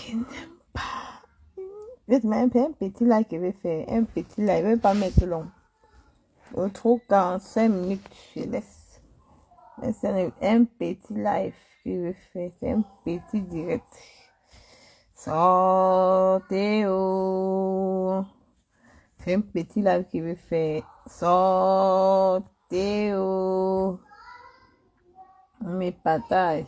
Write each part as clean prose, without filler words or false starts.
Il n'aime pas. Un petit like qu'il veut faire. Un petit like. Il ne veut pas mettre long. Au trop 45 minutes, je laisse. Mais c'est un petit live qu'il veut faire. C'est un petit direct. Sortez oh. C'est un petit live qu'il veut faire. Sortez oh. Mes partages.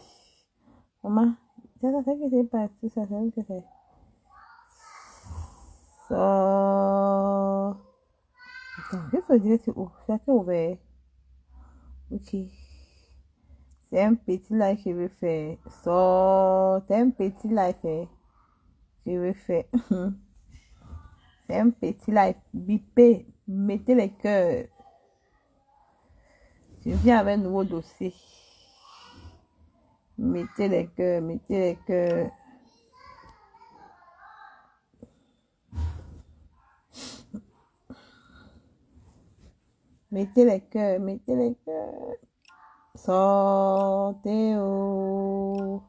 Maman, ça fait que c'est pas tout ça, c'est que c'est. Attends, je peux dire c'est où? Ça fait ouvert. Ok. C'est un petit live que je veux faire. C'est un petit live que je veux faire. C'est un petit live. Bipez. Mettez les cœurs. Je viens avec un nouveau dossier. Mettez les cœurs. Mettez les cœurs. Mettez les cœurs. Mettez les cœurs. Sortez oh.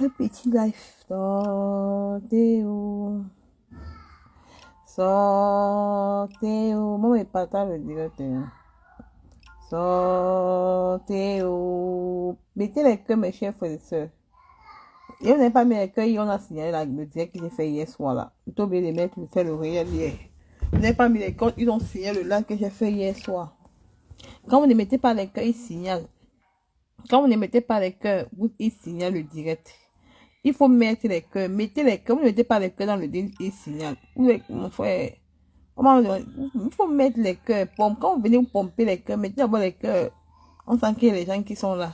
Le petit live. Sortez oh. Sortez oh. Moi, je partage le direct. Sortez oh. Mettez les cœurs, mes chers frères et sœurs. Et on n'a pas mis les cœurs, on a signalé le direct que j'ai fait hier soir là. Il faut oublié de mettre le réel hier. Vous n'avez pas mis les cœurs, ils ont signalé le live que j'ai fait hier soir. Quand vous ne mettez pas les cœurs, ils signalent. Quand vous ne mettez pas les cœurs, ils signalent le direct. Il faut mettre les cœurs. Mettez les cœurs. Vous ne mettez pas les cœurs dans le direct, ils signalent. Mon frère, il faut mettre les cœurs. Quand vous venez vous pomper les cœurs, mettez d'abord les cœurs. On sent qu'il y a les gens qui sont là.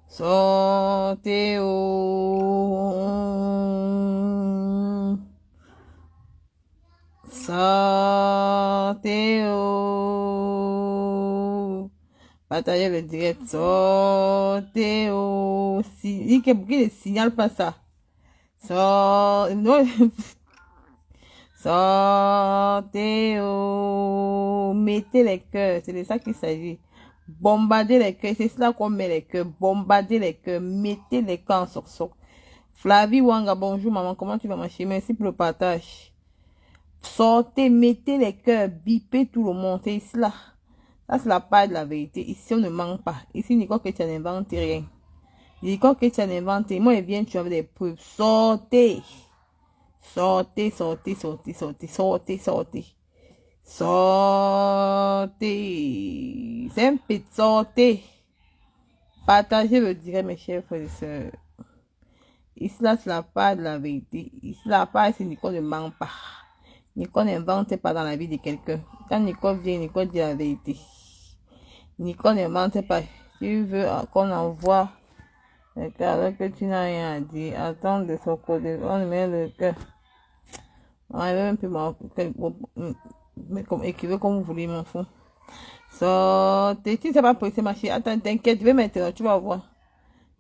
Sortez oh. Sortez oh. Partagez le direct. Sortez oh. Il ne signale pas ça. Sortez oh. Mettez les cœurs. C'est de ça qu'il s'agit. Bombardez les cœurs. C'est cela qu'on met les cœurs. Bombardez les cœurs. Mettez les cœurs en sursaut. Flavie Wanga, bonjour maman. Comment tu vas ma chérie? Merci pour le partage. Sortez, mettez les cœurs. Bipez tout le monde. C'est ici là. Ça, c'est la part de la vérité. Ici, on ne manque pas. Ici, Nicole que tu n'inventes rien. Nicole que tu n'inventes rien. Moi, je viens, tu as des preuves. Sortez. Sortez, sortez, sortez, sortez, sortez, sortez. Sortez. C'est un petit sortez. Partagez le direct, mes chers frères et sœurs. Ici, là, c'est la part de la vérité. Ici, la part, c'est Nicole ne ment pas. Nicole n'invente pas dans la vie de quelqu'un. Quand Nicole vient, Nicole dit la vérité. Nicole n'invente pas. Tu veux qu'on envoie le cœur alors que tu n'as rien à dire. Attends de son côté. On met le cœur. On va même plus écrire comme vous voulez, mon fou. Sortez. Tu ne sais pas presser ma chérie. Attends, t'inquiète. Je vais maintenant. Tu vas voir.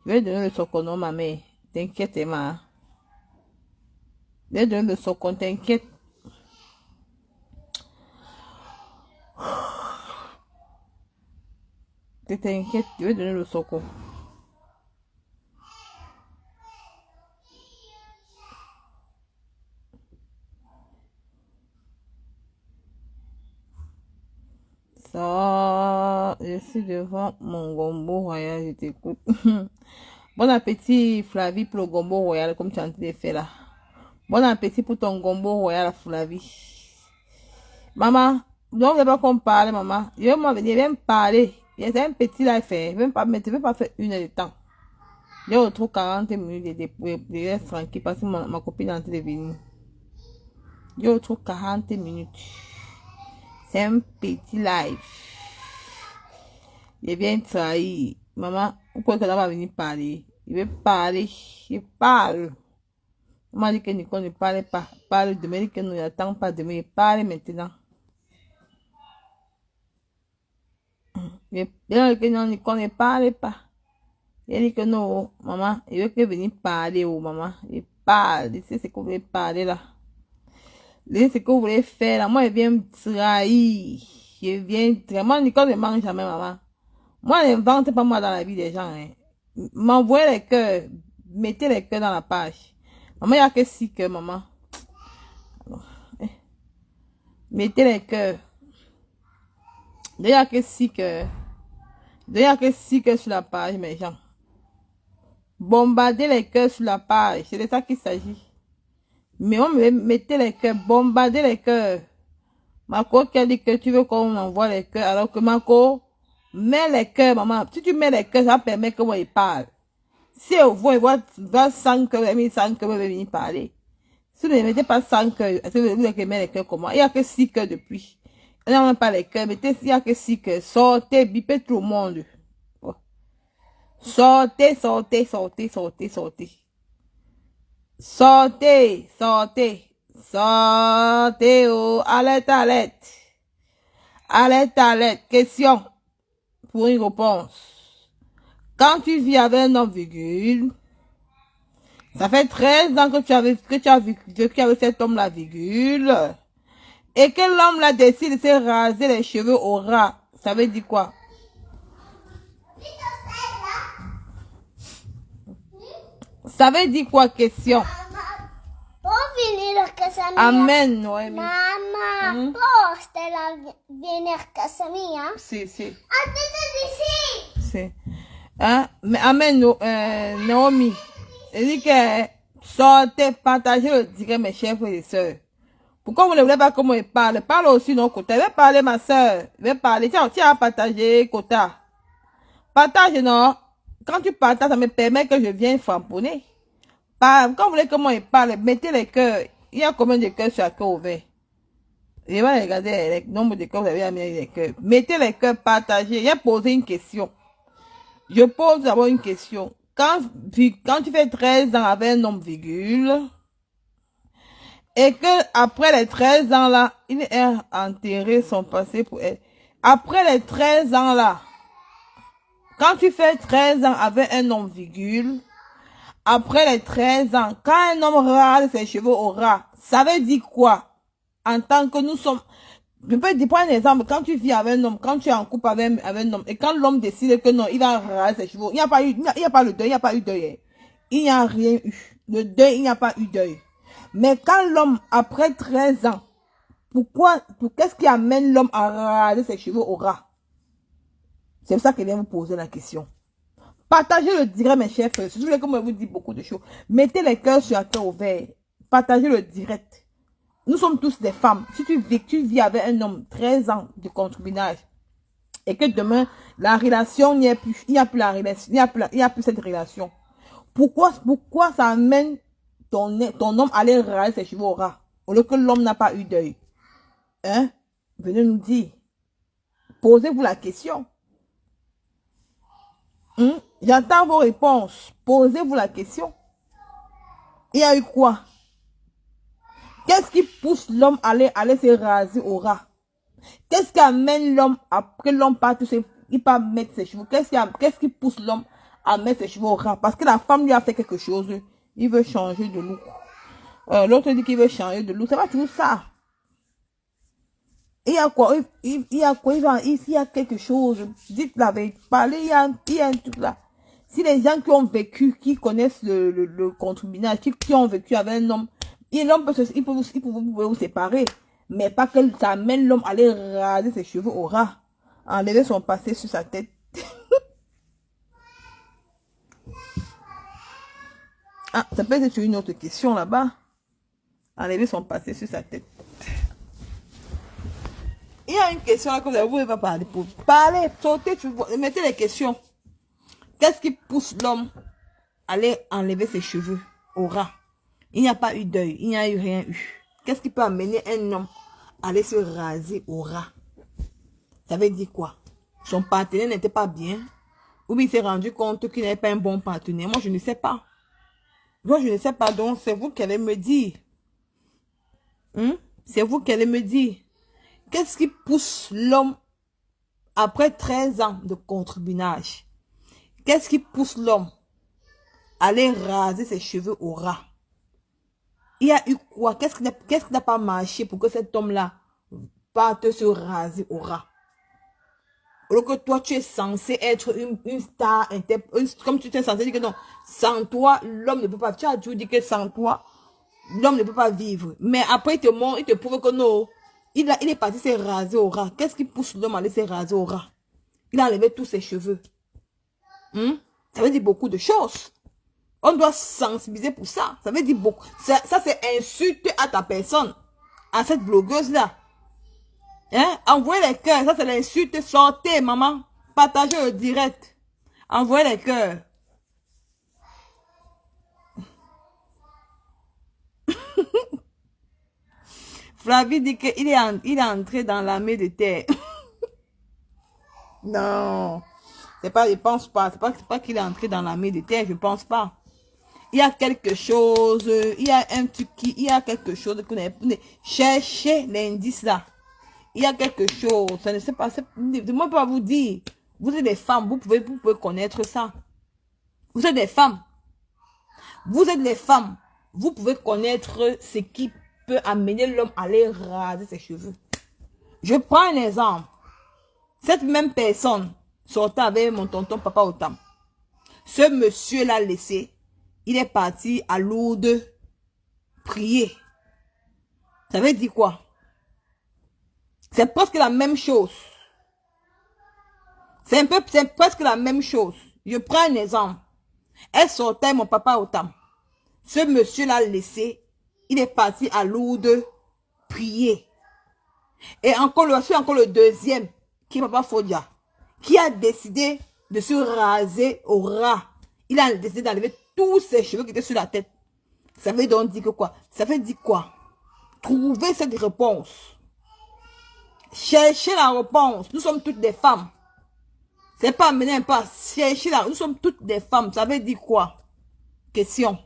Je vais donner le soconon, ma mère. T'inquiète, Emma. Je vais donner le socon. T'inquiète. T'inquiète, je vais donner le soco. Ça, je suis devant mon gombo royal, je t'écoute. Bon appétit, Flavie, pour le gombo royal, comme tu as en train de faire là. Bon appétit pour ton gombo royal, Flavie. Maman, non, vous ne pas qu'on parle, maman. Je vais m'en venir, viens me parler. Il y a un petit là à faire. Je ne vais pas faire une heure de temps. Je retrouve 40 minutes de reste tranquille parce que ma copine est en train de venir. Je retrouve 40 minutes. C'est un petit live. Je viens trahir. Maman, pourquoi qu'elle va venir parler? Je vais parler. Je parle. On m'a dit que Nicole ne parle pas. Parle demain. Il dit que nous n'attendons pas demain. Parle maintenant. Je dis que non, Nicole ne parle pas. Il dit que non, maman. Il veut que venir parler, oh, maman. Je parle. Je sais ce que vous voulez parler là. Je sais ce que vous voulez faire là. Moi, je viens me trahir. Je viens trahir. Moi, Nicole ne mange jamais, maman. Moi, n'invente pas moi dans la vie des gens. Hein. M'envoyez les cœurs. mettez les cœurs dans la page. Maman, il n'y a que 6 cœurs, maman. Mettez les cœurs. Il n'y a que 6 cœurs. Il n'y a que 6 cœurs sur la page, mes gens. Bombardez les cœurs sur la page. C'est de ça qu'il s'agit. Mais on mettez les cœurs. Bombardez les cœurs. Marco qui a dit que tu veux qu'on envoie les cœurs. Alors que Marco, mets les cœurs, maman. Si tu mets les cœurs, ça permet que moi il parle. Si au fond, il voit 100 cœurs, 100 cœurs, il va venir parler. Si vous ne mettez pas 100 cœurs, est-ce que vous voulez mettre les cœurs comment? Il n'y a que 6 cœurs depuis. Il n'y a même pas les cœurs. Mettez, il n'y a que 6 cœurs. Sortez, bipez tout le monde. Oh. Sortez, sortez, sortez, sortez, sortez. Sortez, sortez. Sortez, oh. Alerte, alerte. Alerte, alerte. Question pour une réponse. Quand tu vis avec un homme, virgule, ça fait 13 ans que tu avais cet homme-là, virgule, et que l'homme-là décide de se raser les cheveux au ras. Ça veut dire quoi? Ça veut dire quoi, question? Amen, Noémie. Mamma, posta la viene a casa mia? Sì, sì. Ha detto di sì! Sì. Mais amen, Naomi. Elle dit que sortez, partagez le direct, mes chers frères et sœurs. Pourquoi vous ne voulez pas comment il parle? Parle aussi, non, Kota. Je vais parler, ma sœur. Je vais parler. Tiens, à partager, Kota. Partage, non. Quand tu partages, ça me permet que je vienne framponner. Quand vous voulez comment il parle, mettez les cœurs. Il y a combien de cœurs sur la cœur ouvert? Je vais regarder le nombre de cœurs que vous avez mis les cœurs. Mettez les cœurs, partagez. J'ai posé une question. Je pose d'abord une question. Quand tu fais 13 ans avec un homme, virgule, et que après les 13 ans là, il est enterré son passé pour elle. Après les 13 ans là, quand tu fais 13 ans avec un homme, virgule, après les 13 ans, quand un homme rase ses cheveux au ras, ça veut dire quoi? En tant que nous sommes, je peux te prendre un exemple, quand tu vis avec un homme, quand tu es en couple avec un homme, et quand l'homme décide que non, il va raser ses cheveux, il n'y a pas eu, il n'y a pas le deuil, il n'y a pas eu deuil. Il n'y a rien eu. Le deuil, il n'y a pas eu deuil. Mais quand l'homme, après 13 ans, qu'est-ce qui amène l'homme à raser ses cheveux au ras? C'est pour ça que je viens vous poser la question. Partagez le direct, mes chers frères. Si vous voulez, comme je vous dis beaucoup de choses, mettez les cœurs sur la cœur ouvert. Partagez le direct. Nous sommes tous des femmes. Si tu vis avec un homme 13 ans de concubinage et que demain, la relation n'y est plus, il n'y a plus la relation, il n'y a plus cette relation. Pourquoi ça amène ton homme à aller raser ses cheveux au ras, au lieu que l'homme n'a pas eu d'œil? Hein? Venez nous dire. Posez-vous la question. J'attends vos réponses. Posez-vous la question. Il y a eu quoi? Qu'est-ce qui pousse l'homme à aller se raser au ras? Qu'est-ce qui amène l'homme, après l'homme part, il part mettre ses cheveux? Qu'est-ce qui pousse l'homme à mettre ses cheveux au ras? Parce que la femme lui a fait quelque chose. Il veut changer de look. L'autre dit qu'il veut changer de look. C'est pas tout ça. Il y a quoi? Il y a quelque chose. Dites la vérité. Parlez, il y a un truc là. Si les gens qui ont vécu, qui connaissent le concubinage, qui ont vécu avec un homme, l'homme peut vous séparer. Mais pas que ça amène l'homme à aller raser ses cheveux au ras. Enlever son passé sur sa tête. Ah, ça peut être une autre question là-bas. Enlever son passé sur sa tête. Il y a une question là que vous ne pouvez pas parler. Pour parler, sautez, mettez les questions. Qu'est-ce qui pousse l'homme à aller enlever ses cheveux au ras? Il n'y a pas eu deuil, il n'y a eu rien eu. Qu'est-ce qui peut amener un homme à aller se raser au ras? Ça veut dire quoi? Son partenaire n'était pas bien? Ou bien il s'est rendu compte qu'il n'avait pas un bon partenaire? Moi, je ne sais pas. Moi, je ne sais pas. Donc, c'est vous qui allez me dire. C'est vous qui allez me dire. Qu'est-ce qui pousse l'homme, après 13 ans de concubinage, qu'est-ce qui pousse l'homme à aller raser ses cheveux au ras? Il y a eu quoi? Qu'est-ce qui n'a pas marché pour que cet homme-là parte se raser au ras? Alors que toi, tu es censé être une star, comme tu es censé dire que non, sans toi, l'homme ne peut pas, tu as toujours dit que sans toi, l'homme ne peut pas vivre. Mais après, il te montre, il te prouve que non, il est parti se raser au ras. Qu'est-ce qui pousse l'homme à aller se raser au ras? Il a enlevé tous ses cheveux. Ça veut dire beaucoup de choses. On doit sensibiliser pour ça. Ça veut dire beaucoup. Ça c'est insulte à ta personne. À cette blogueuse-là. Hein? Envoyez les cœurs. Ça, c'est l'insulte. Sortez, maman. Partagez le direct. Envoyez les cœurs. Flavie dit qu'il est entré dans l'armée de terre. Non. C'est pas, je pense pas. C'est pas qu'il est entré dans l'armée de terre. Je pense pas. Il y a quelque chose. Il y a un truc il y a quelque chose que vous cherchez l'indice là. Il y a quelque chose. Ça ne sait pas. Moi, pas vous dire. Vous êtes des femmes. Vous pouvez connaître ça. Vous êtes des femmes. Vous êtes les femmes. Vous pouvez connaître ce qui peut amener l'homme à aller raser ses cheveux. Je prends un exemple. Cette même personne sortait avec mon tonton Papa Otam. Ce monsieur l'a laissé. Il est parti à Lourdes prier. Ça veut dire quoi? C'est presque la même chose. C'est presque la même chose. Je prends un exemple. Elle sortait mon papa Otam. Ce monsieur l'a laissé. Il est parti à Lourdes prier. Et encore le deuxième, qui est papa Fodia, qui a décidé de se raser au ras. Il a décidé d'enlever tous ses cheveux qui étaient sur la tête. Ça veut donc dire que quoi? Ça veut dire quoi? Trouver cette réponse. Cherchez la réponse. Nous sommes toutes des femmes. C'est pas amener un pas. Cherchez la. Nous sommes toutes des femmes. Ça veut dire quoi? Question.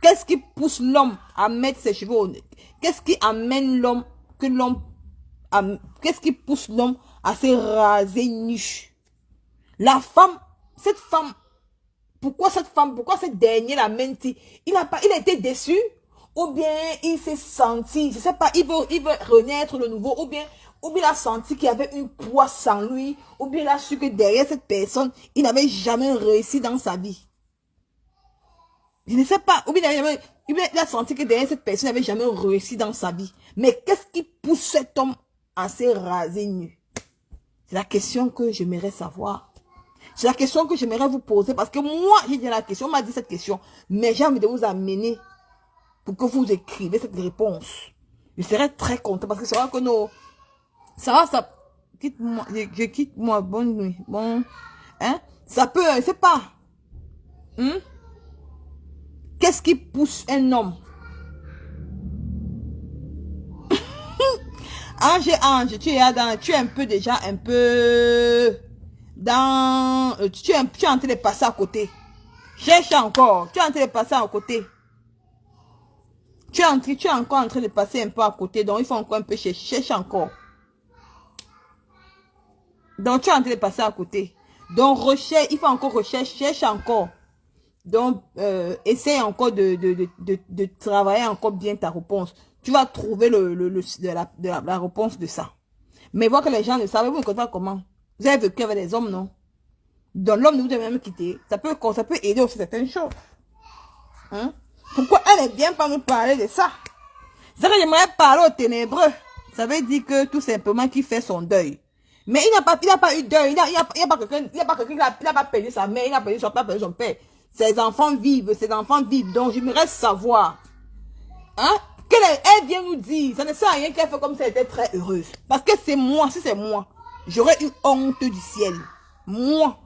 Qu'est-ce qui pousse l'homme à mettre ses cheveux au nez? Qu'est-ce qui amène l'homme qu'est-ce qui pousse l'homme à se raser nu? La femme, cette femme, pourquoi cette dernière la menti? Il a été déçu, ou bien il s'est senti, je sais pas, il veut renaître de nouveau, ou bien il a senti qu'il y avait une poisse en lui, ou bien il a su que derrière cette personne, il n'avait jamais réussi dans sa vie. Je ne sais pas, ou bien il a senti que derrière cette personne, il n'avait jamais réussi dans sa vie. Mais qu'est-ce qui pousse cet homme à se raser nu? C'est la question que j'aimerais savoir. C'est la question que j'aimerais vous poser, parce que moi, j'ai dit la question, on m'a dit cette question, mais j'ai envie de vous amener pour que vous écrivez cette réponse. Je serais très content, parce que c'est vrai que nos... ça, quitte-moi, je quitte moi, bonne nuit, bon, hein, ça peut, je sais pas, qu'est-ce qui pousse un homme? Ange, tu es un peu déjà, un peu... tu es en train de passer à côté. Cherche encore. Tu es en train de passer à côté. Tu es encore en train de passer un peu à côté. Donc, il faut encore un peu chercher. Cherche encore. Donc, tu es en train de passer à côté. Donc, recherche. Il faut encore rechercher. Cherche encore. Donc, essaye encore de travailler encore bien ta réponse. Tu vas trouver la réponse de ça. Mais voir que les gens ne savent pas comment. Vous avez vécu avec des hommes, non? Donc l'homme ne vous a même quitté. Ça peut aider aussi certaines choses. Hein? Pourquoi elle est bien pas nous parler de ça? C'est que j'aimerais parler aux ténébreux. Ça veut dire que tout simplement qu'il fait son deuil. Mais il n'a pas eu deuil. Il n'a pas perdu sa mère, il n'a pas perdu son père. Ses enfants vivent. Donc j'aimerais savoir. Hein? Elle vient nous dire. Ça ne sert à rien qu'elle fait comme si elle était très heureuse. Parce que c'est moi, si c'est moi. J'aurais eu honte du ciel. Moi,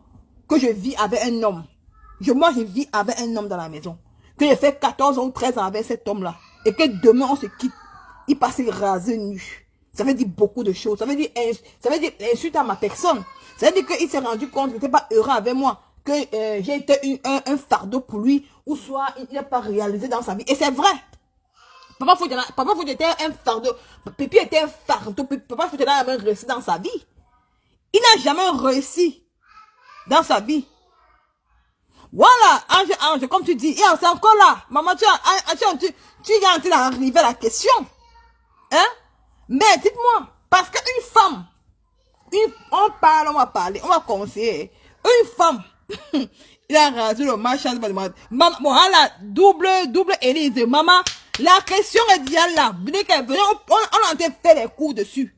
que je vis avec un homme. Moi, je vis avec un homme dans la maison. Que j'ai fait 14 ans ou 13 ans avec cet homme-là. Et que demain, on se quitte. Il passe rasé nu. Ça veut dire beaucoup de choses. Ça veut dire insulte à ma personne. Ça veut dire qu'il s'est rendu compte qu'il n'était pas heureux avec moi. Que j'ai été un fardeau pour lui. Ou soit il n'a pas réalisé dans sa vie. Et c'est vrai. Papa Foudi était un fardeau. Pipi était un fardeau. Papa Foudi n'a jamais réussi dans sa vie. Il n'a jamais réussi dans sa vie. Voilà, Ange, comme tu dis, c'est encore là. Maman, tu es en train d'arriver à la question. Hein? Mais dites-moi, parce qu'une femme, On parle, on va parler, on va conseiller. Une femme, il a rasé le machin. Maman, bon, là, double Élise. Maman, la question est déjà là. On a en train de faire les coups dessus.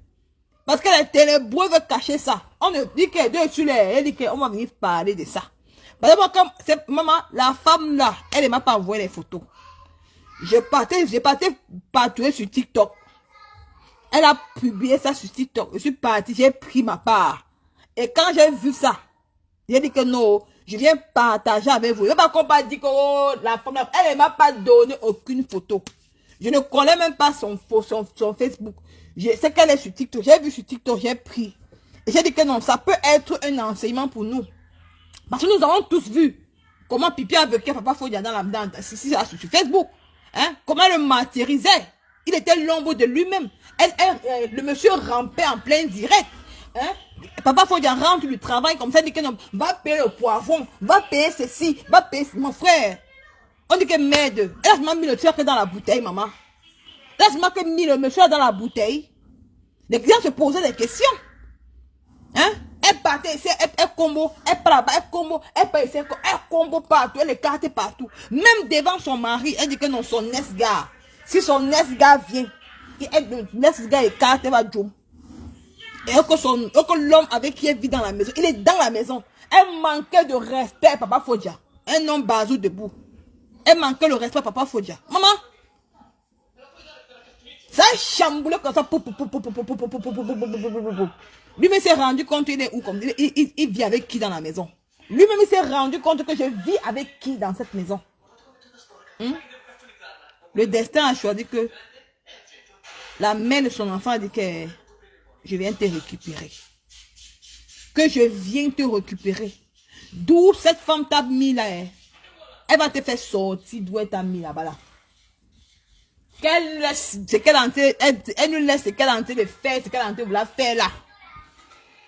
Parce qu'elle est ténébreuse, veut cacher ça. On dit qu'elle est sur les, elle dit qu'on va venir parler de ça. Parce que comme, maman, la femme là, elle ne m'a pas envoyé les photos. Je partais partout sur TikTok. Elle a publié ça sur TikTok. Je suis partie, j'ai pris ma part. Et quand j'ai vu ça, j'ai dit que non, je viens partager avec vous. Je ne sais pas qu'on va dire que oh, la femme là, elle ne m'a pas donné aucune photo. Je ne connais même pas son Facebook. Je sais qu'elle est sur TikTok. J'ai vu sur TikTok, j'ai pris. Et j'ai dit que non, ça peut être un enseignement pour nous. Parce que nous avons tous vu comment Pipi a vécu Papa Fodia sur Facebook. Hein? Comment elle le martyrisait. Il était l'ombre de lui-même. Le monsieur rampait en plein direct. Hein? Papa Fodia rentre du travail comme ça, il dit que non, va payer le poivron, va payer ceci, va payer mon frère. On dit que merde, laisse-moi mis le truc dans la bouteille, maman. Laisse-moi que mis le monsieur dans la bouteille. Les clients se posaient des questions. Hein? Elle partait ici, elle combo, elle part là-bas, elle combo, elle part ici, elle combo partout, elle écarte partout. Même devant son mari, elle dit que non, son ex-gars. Si son ex-gars vient, l'ex-gars écarte, elle va jouer. Et que l'homme avec qui elle vit dans la maison, il est dans la maison. Elle manquait de respect, Papa Fodia. Un homme bazou debout. Elle manquait le respect, Papa Fodia. Maman, ça a chamboulé comme ça. Lui-même s'est rendu compte, il est où comme il vit avec qui dans la maison. Lui-même il s'est rendu compte que je vis avec qui dans cette maison. Le destin a choisi que la mère de son enfant a dit que je viens te récupérer. Que je viens te récupérer. D'où cette femme t'a mis là. Elle va te faire sortir d'où elle t'a mis là-bas là. Qu'elle laisse ce qu'elle est en train, elle nous laisse ce qu'elle est en train de faire, ce qu'elle est en train de la faire là.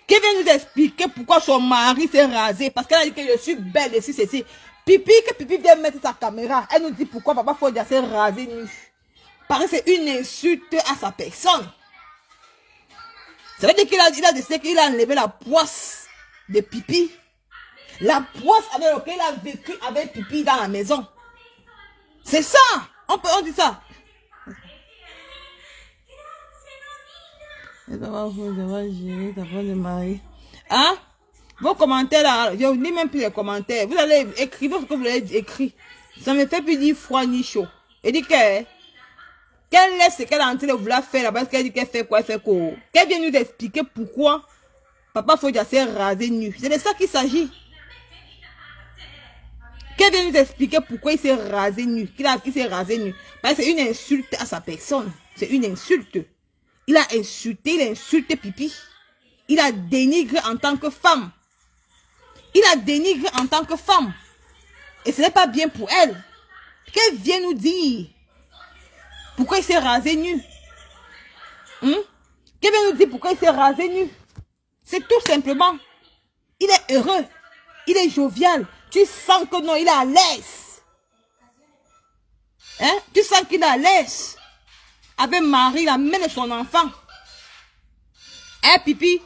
Qui vient nous expliquer pourquoi son mari s'est rasé? Parce qu'elle a dit que je suis belle et ceci. Pipi, que Pipi vient mettre sa caméra. Elle nous dit pourquoi Papa Fodia s'est rasé nu. Parce que c'est une insulte à sa personne. Ça veut dire qu'il a décidé qu'il a enlevé la poisse de Pipi. La poisse avec laquelle il a vécu avec Pipi dans la maison. C'est ça. On dit ça. Hein? Vos commentaires là, je ne lis même plus les commentaires. Vous allez écrire ce que vous avez écrit. Ça me fait plus ni froid ni chaud. Et dit qu'elle laisse ce qu'elle est en train de vouloir faire là-bas, parce qu'elle dit qu'elle fait quoi, elle fait quoi. Qu'elle vient nous expliquer pourquoi Papa Fodia s'est rasé nu. C'est de ça qu'il s'agit. Qu'elle vient nous expliquer pourquoi il s'est rasé nu. Il s'est rasé nu. Parce que c'est une insulte à sa personne. C'est une insulte. Il a insulté Pipi. Il a dénigré en tant que femme. Il a dénigré en tant que femme. Et ce n'est pas bien pour elle. Qu'elle vient nous dire pourquoi il s'est rasé nu. Qu'elle vient nous dire pourquoi il s'est rasé nu. C'est tout simplement. Il est heureux. Il est jovial. Tu sens que non, il est à l'aise. Hein? Tu sens qu'il est à l'aise. Avec Marie, la mère de son enfant. Hein, Pipi?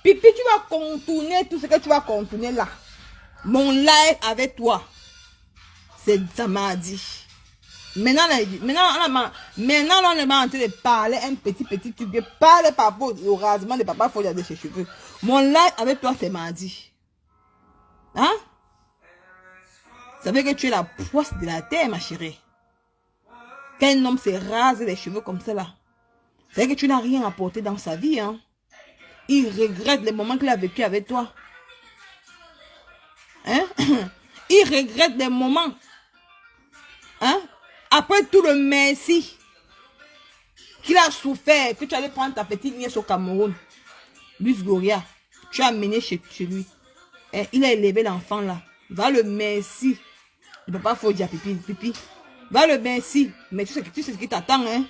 Pipi, tu vas contourner tout ce que tu vas contourner là. Mon live avec toi. C'est ça m'a dit. Maintenant, on est en train de parler un petit truc. Parle par rapport au rasement de Papa Fodia de ses cheveux. Mon live avec toi, c'est mardi. Hein? Ça veut dire que tu es la poisse de la terre, ma chérie. Quand un homme se rase les cheveux comme ça là, ça veut dire que tu n'as rien apporté dans sa vie. Hein? Il regrette les moments qu'il a vécu avec toi. Hein? Il regrette les moments. Hein? Après tout le merci qu'il a souffert, que tu allais prendre ta petite nièce au Cameroun, Luce Gloria, tu as amené chez lui. Et il a élevé l'enfant là. Va le merci. Il ne peut pas faut dire Pipi. Va le merci. Mais tu sais ce qui t'attend, hein?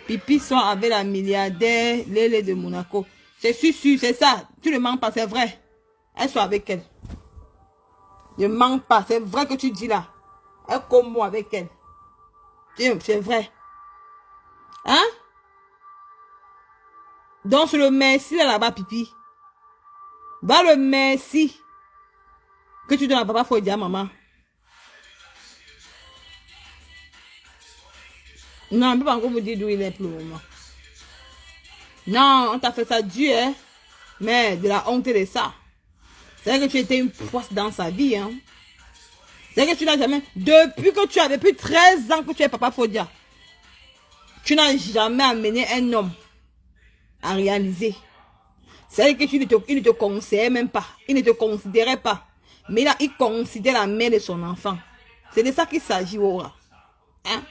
Pipi sont avec la milliardaire Lélé de Monaco. C'est sûr, c'est ça. Tu ne mens pas, c'est vrai. Elle soit avec elle. Ne mens pas, c'est vrai que tu dis là. Elle comme moi avec elle. C'est vrai. Hein? Donc, c'est le merci là-bas, pipi. Va le merci que tu donnes à papa, faut dire à maman. Non, on ne peut pas encore vous dire d'où il est pour le moment. Non, on t'a fait ça Dieu, hein. Mais de la honte de ça. C'est vrai que tu étais une poisse dans sa vie, hein. C'est vrai que tu n'as jamais... Depuis que tu avais plus 13 ans que tu es papa Fodia, tu n'as jamais amené un homme à réaliser. C'est vrai que il ne te conseillait même pas. Il ne te considérait pas. Mais là, il considère la mère de son enfant. C'est de ça qu'il s'agit, Aura. Hein?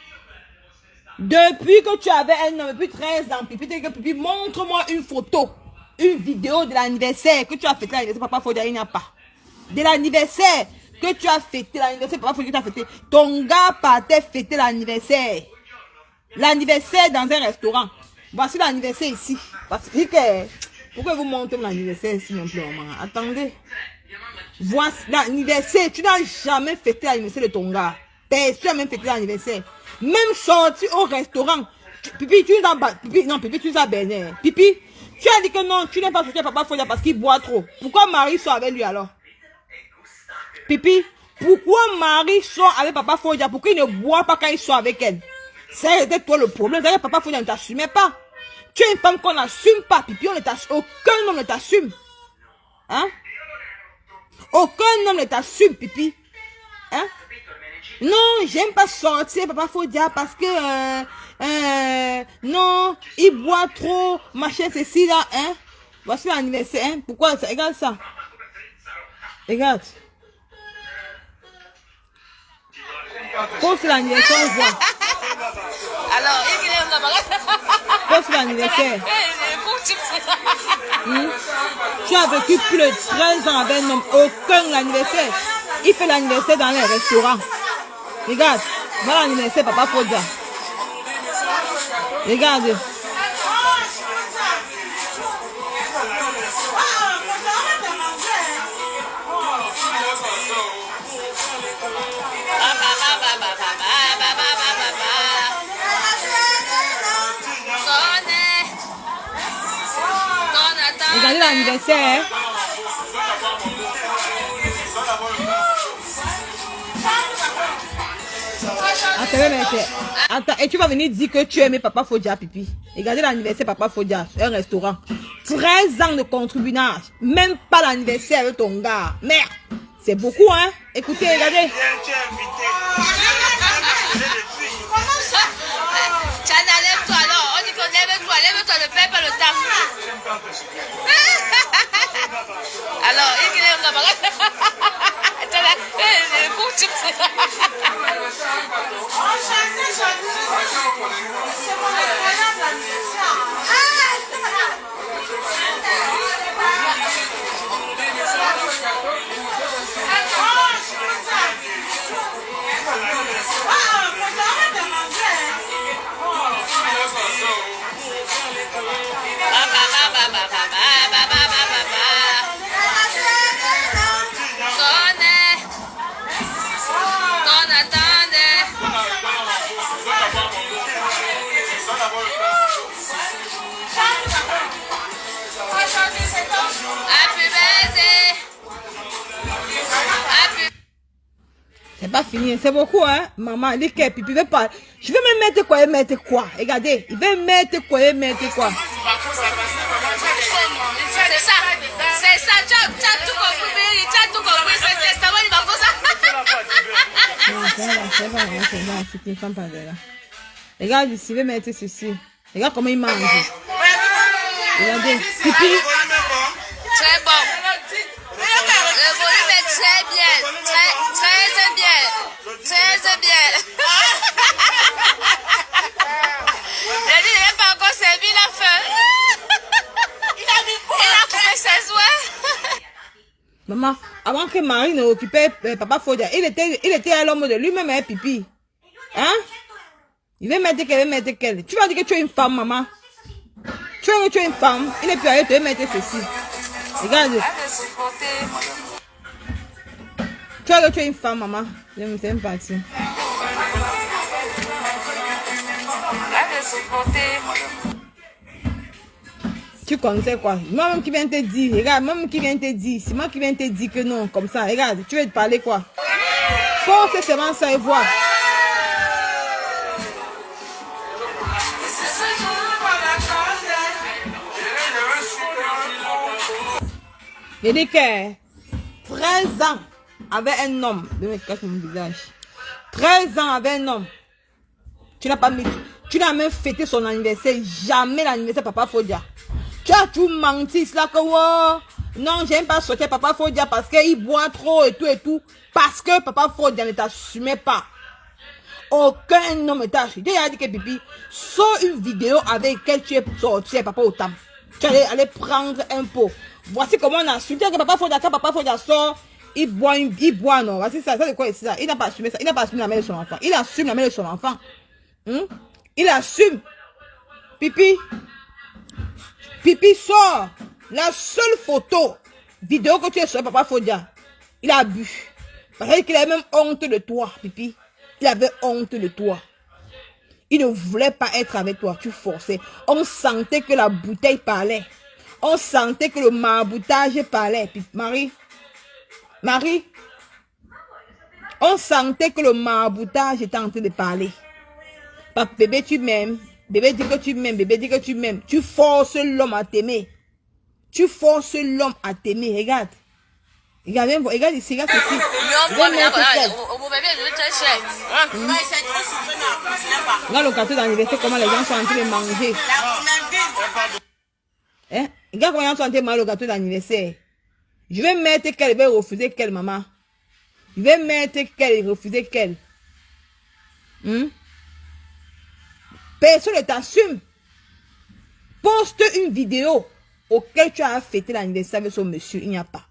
Depuis que tu avais un homme, depuis 13 ans, Pipi, montre-moi une photo, une vidéo de l'anniversaire que tu as fêté l'anniversaire, papa Fodia, il n'y a pas. De l'anniversaire que tu as fêté, l'anniversaire, papa Fodia, tu as fêté. Ton gars partait fêter l'anniversaire. L'anniversaire dans un restaurant. Voici l'anniversaire ici. Parce que, pourquoi vous montrez l'anniversaire ici, non plus, maman? Attendez. Voici l'anniversaire. Tu n'as jamais fêté l'anniversaire de ton gars. Tu n'as même fêté l'anniversaire. Même sorti au restaurant. Pipi, tu nous as béni. Pipi, tu as dit que non, tu n'es pas sorti à papa Fodia parce qu'il boit trop. Pourquoi Marie sort avec lui alors? Pipi, pourquoi Marie sort avec papa Fodia? Pourquoi il ne boit pas quand il sort avec elle? C'était toi le problème. C'est que papa Fodia ne t'assumait pas. Tu es une femme qu'on n'assume pas, Pipi. Aucun homme ne t'assume. Hein? Aucun homme ne t'assume, Pipi. Hein? Non, j'aime pas sortir, papa Fodia, parce que non, il boit trop, machin, ceci là, hein. Voici l'anniversaire, hein. Pourquoi ça? Regarde ça. Regarde. Pose l'anniversaire, on voit. Alors, Pose l'anniversaire. Tu as vécu plus de 13 ans avec un homme, aucun anniversaire. Il fait l'anniversaire dans les restaurants. Regarde, voilà l'anniversaire, papa Fodia. Regarde. Regardez l'anniversaire. Attends, et tu vas venir dire que tu aimais papa Fodia, Pipi. Regardez l'anniversaire papa Fodia, un restaurant. 13 ans de concubinage. Même pas l'anniversaire avec ton gars. Merde, c'est beaucoup, hein. Écoutez, regardez. Chana, lève-toi alors. On dit qu'on lève-toi, le père pas le taf. Alors, il est là-bas. C'est pas fini, c'est beaucoup, hein. Maman, les Pipi veut pas. Je vais me mettre quoi et mettre quoi. Regardez, il veut mettre quoi et mettre quoi. C'est ça. Tu as tout compris. Tu as tout compris. C'est le testament, il va faire ça. Non, c'est une femme pas là. Regarde ici, il veut mettre ceci. Regarde comment il mange. Regardez, Pipi. Très bon. Le volume est très bien. Très bien. Très bien. Il n'est pas encore servi la fin. Il a coupé ses ouets. Maman, avant que Marie ne occupait papa Fodia, il était à l'homme de lui-même, hein, Pipi. Hein? Il veut mettre qu'elle. Tu vas dire que tu es une femme, maman. Tu vas dire que tu es une femme. Il n'est plus à tu veux mettre ceci. Regarde. Tu vois que tu es une femme, maman. Je me suis partie. Tu connaissais quoi? Moi-même qui viens te dire, regarde, moi-même qui viens te dire, c'est moi qui viens te dire que non, comme ça, regarde, tu veux te parler quoi? Force seulement ça et voir. Il dit que 13 ans avec un homme, je me cache mon visage. 13 ans avec un homme. Tu n'as pas mis, tu n'as même fêté son anniversaire, jamais l'anniversaire Papa Fodia. Tu as tout menti, c'est là que oh, non, j'aime pas sortir Papa Fodia parce qu'il boit trop et tout, parce que Papa Fodia ne t'assumait pas. Aucun homme ne t'a assumé. Il a dit que Pipi, sors une vidéo avec laquelle tu es sorti Papa Otam. Tu allais aller prendre un pot. Voici comment on a su. Que Papa Fodia, quand Papa Fodia sort, il boit, non. Voici ça, ça c'est quoi, c'est ça. Il n'a pas assumé ça. Il n'a pas assumé la mère de son enfant. Il assume la mère de son enfant. Il assume. Pipi. Pipi sort. La seule photo, vidéo que tu es sur Papa Fodia, il a bu. Parce qu'il avait même honte de toi, Pipi. Il avait honte de toi. Il ne voulait pas être avec toi. Tu forçais. On sentait que la bouteille parlait. On sentait que le maraboutage parlait. Puis Marie. On sentait que le maraboutage était en train de parler. Papa, bébé, tu m'aimes. Bébé dit que tu m'aimes. Bébé dit que tu m'aimes. Tu forces l'homme à t'aimer. Tu forces l'homme à t'aimer. Regarde. Regarde ici, regarde ceci. Regarde le gâteau d'anniversaire, comment les gens sont en train de manger. Hein? Regarde comment les gens sont en train de manger le gâteau d'anniversaire. Je vais mettre qu'elle va refuser quelle, maman. Je vais mettre qu'elle refuser quelle. Personne ne t'assume. Poste une vidéo auquel tu as fêté l'anniversaire avec son monsieur. Il n'y a pas.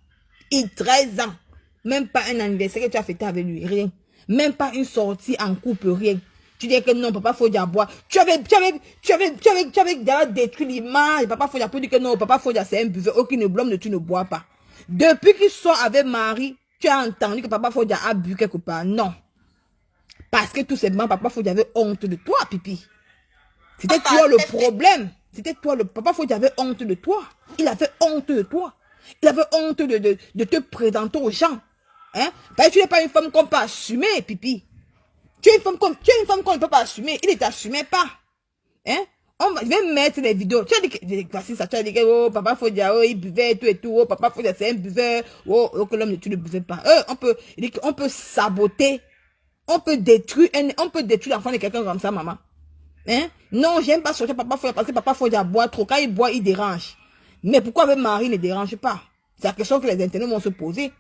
Il 13 ans. Même pas un anniversaire que tu as fêté avec lui. Rien. Même pas une sortie en couple. Rien. Tu dis que non, Papa Fodia boire. Tu avais déjà détruit l'image. Papa Fodia pour dire que non, Papa Fodia c'est un buveur. Aucune blâme, tu ne bois pas. Depuis qu'il sort avec Marie, tu as entendu que Papa Fodia a bu quelque part. Non. Parce que tout simplement, Papa Fodia avait honte de toi, Pipi. C'était toi le problème. C'était toi le... Papa Fodia avait honte de toi. Il avait honte de toi. Il avait honte de te présenter aux gens. Hein? Parce que tu n'es pas une femme qu'on peut assumer, Pipi. Tu es une femme qu'on ne peut pas assumer. Il ne t'assumait pas. Hein? Je vais mettre les vidéos. Tu as dit que, voici ça, tu as dit que, oh, Papa Fodia, oh, il buvait, tout et tout. Oh, Papa Fodia, c'est un buveur. Oh, que l'homme, tu ne buvais pas. On peut saboter. On peut détruire l'enfant de quelqu'un comme ça, maman. Hein? Non, j'aime pas sortir Papa Fodia parce que Papa Fodia boit trop. Quand il boit, il dérange. Mais pourquoi avec Marie ne dérange pas? C'est la question que les internautes vont se poser.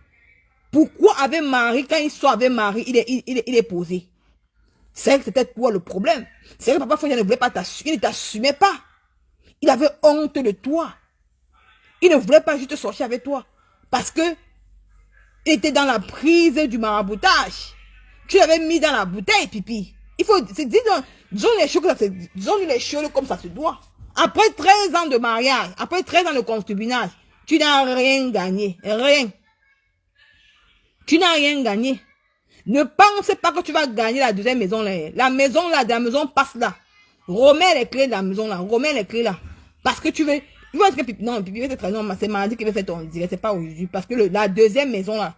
Pourquoi avec Marie, quand il sort avec Marie, il est posé? C'est vrai que c'était toi le problème. C'est vrai que Papa Fodia ne voulait pas t'assumer, il ne t'assumait pas. Il avait honte de toi. Il ne voulait pas juste sortir avec toi. Parce que il était dans la prise du maraboutage. Tu l'avais mis dans la bouteille, Pipi. Il faut, disons les choses comme ça se doit. Après 13 ans de mariage, après 13 ans de concubinage, tu n'as rien gagné. Rien. Tu n'as rien gagné. Ne pense pas que tu vas gagner la deuxième maison là. La maison là, de la maison passe là. Remets les clés de la maison là. Remets les clés là. Parce que tu veux... Non, Pipi, c'est mardi qui va faire ton direct. C'est pas aujourd'hui. Parce que la deuxième maison là,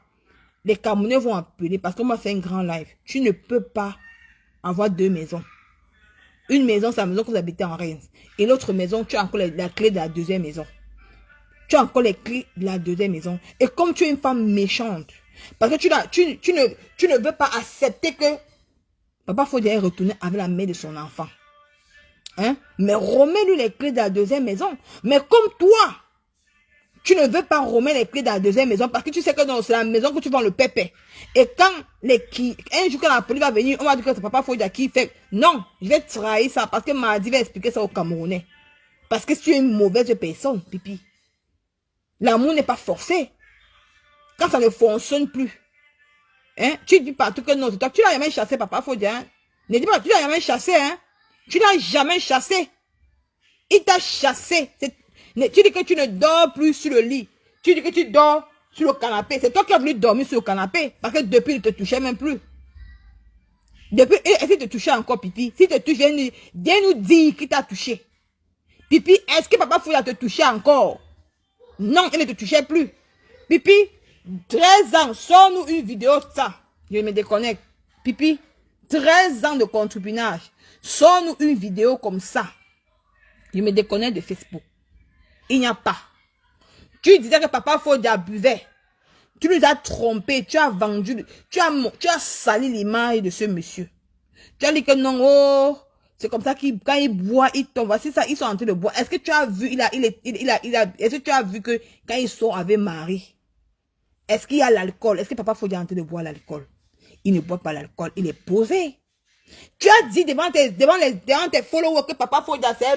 les Camerounais vont appeler. Parce qu'on va faire un grand live. Tu ne peux pas avoir deux maisons. Une maison, c'est la maison que vous habitez en Reims. Et l'autre maison, tu as encore la clé de la deuxième maison. Tu as encore les clés de la deuxième maison. Et comme tu es une femme méchante, parce que tu ne veux pas accepter que Papa Fodia retourner avec la mère de son enfant. Hein? Mais remets-lui les clés de la deuxième maison. Mais comme toi, tu ne veux pas remettre les clés de la deuxième maison parce que tu sais que c'est la maison que tu vends le pépé. Et quand un jour quand la police va venir, on va dire que c'est Papa Fodia qui fait. Non, je vais trahir ça parce que Mardi va expliquer ça aux Camerounais. Parce que tu es une mauvaise personne, Pipi. L'amour n'est pas forcé. Quand ça ne fonctionne plus. Hein? Tu dis partout que non, c'est toi. Tu n'as jamais chassé Papa Fodia. Hein? Ne dis pas, tu n'as jamais chassé. Hein? Tu n'as jamais chassé. Il t'a chassé. Tu dis que tu ne dors plus sur le lit. Tu dis que tu dors sur le canapé. C'est toi qui as voulu dormir sur le canapé. Parce que depuis, il ne te touchait même plus. Depuis, et s'il te touchait encore, Pipi. S'il te touche, viens nous dire qu'il t'a touché. Pipi, est-ce que papa Foya te touchait encore? Non, il ne te touchait plus. Pipi, 13 ans, sors-nous une vidéo de ça. Je me déconnecte. Pipi, 13 ans de concubinage. Sors-nous une vidéo comme ça. Je me déconnecte de Facebook. Il n'y a pas. Tu disais que papa Foya buvait. Tu nous as trompé, tu as vendu, tu as sali l'image de ce monsieur. Tu as dit que non, oh, c'est comme ça qu'il, quand il boit, il tombe. Voici ça, ils sont en train de boire. Est-ce que tu as vu, est-ce que tu as vu que quand ils sont avec Marie, est-ce qu'il y a l'alcool? Est-ce que papa Foya est en train de boire l'alcool? Il ne boit pas l'alcool, il est posé. Tu as dit devant tes followers que papa Foya c'est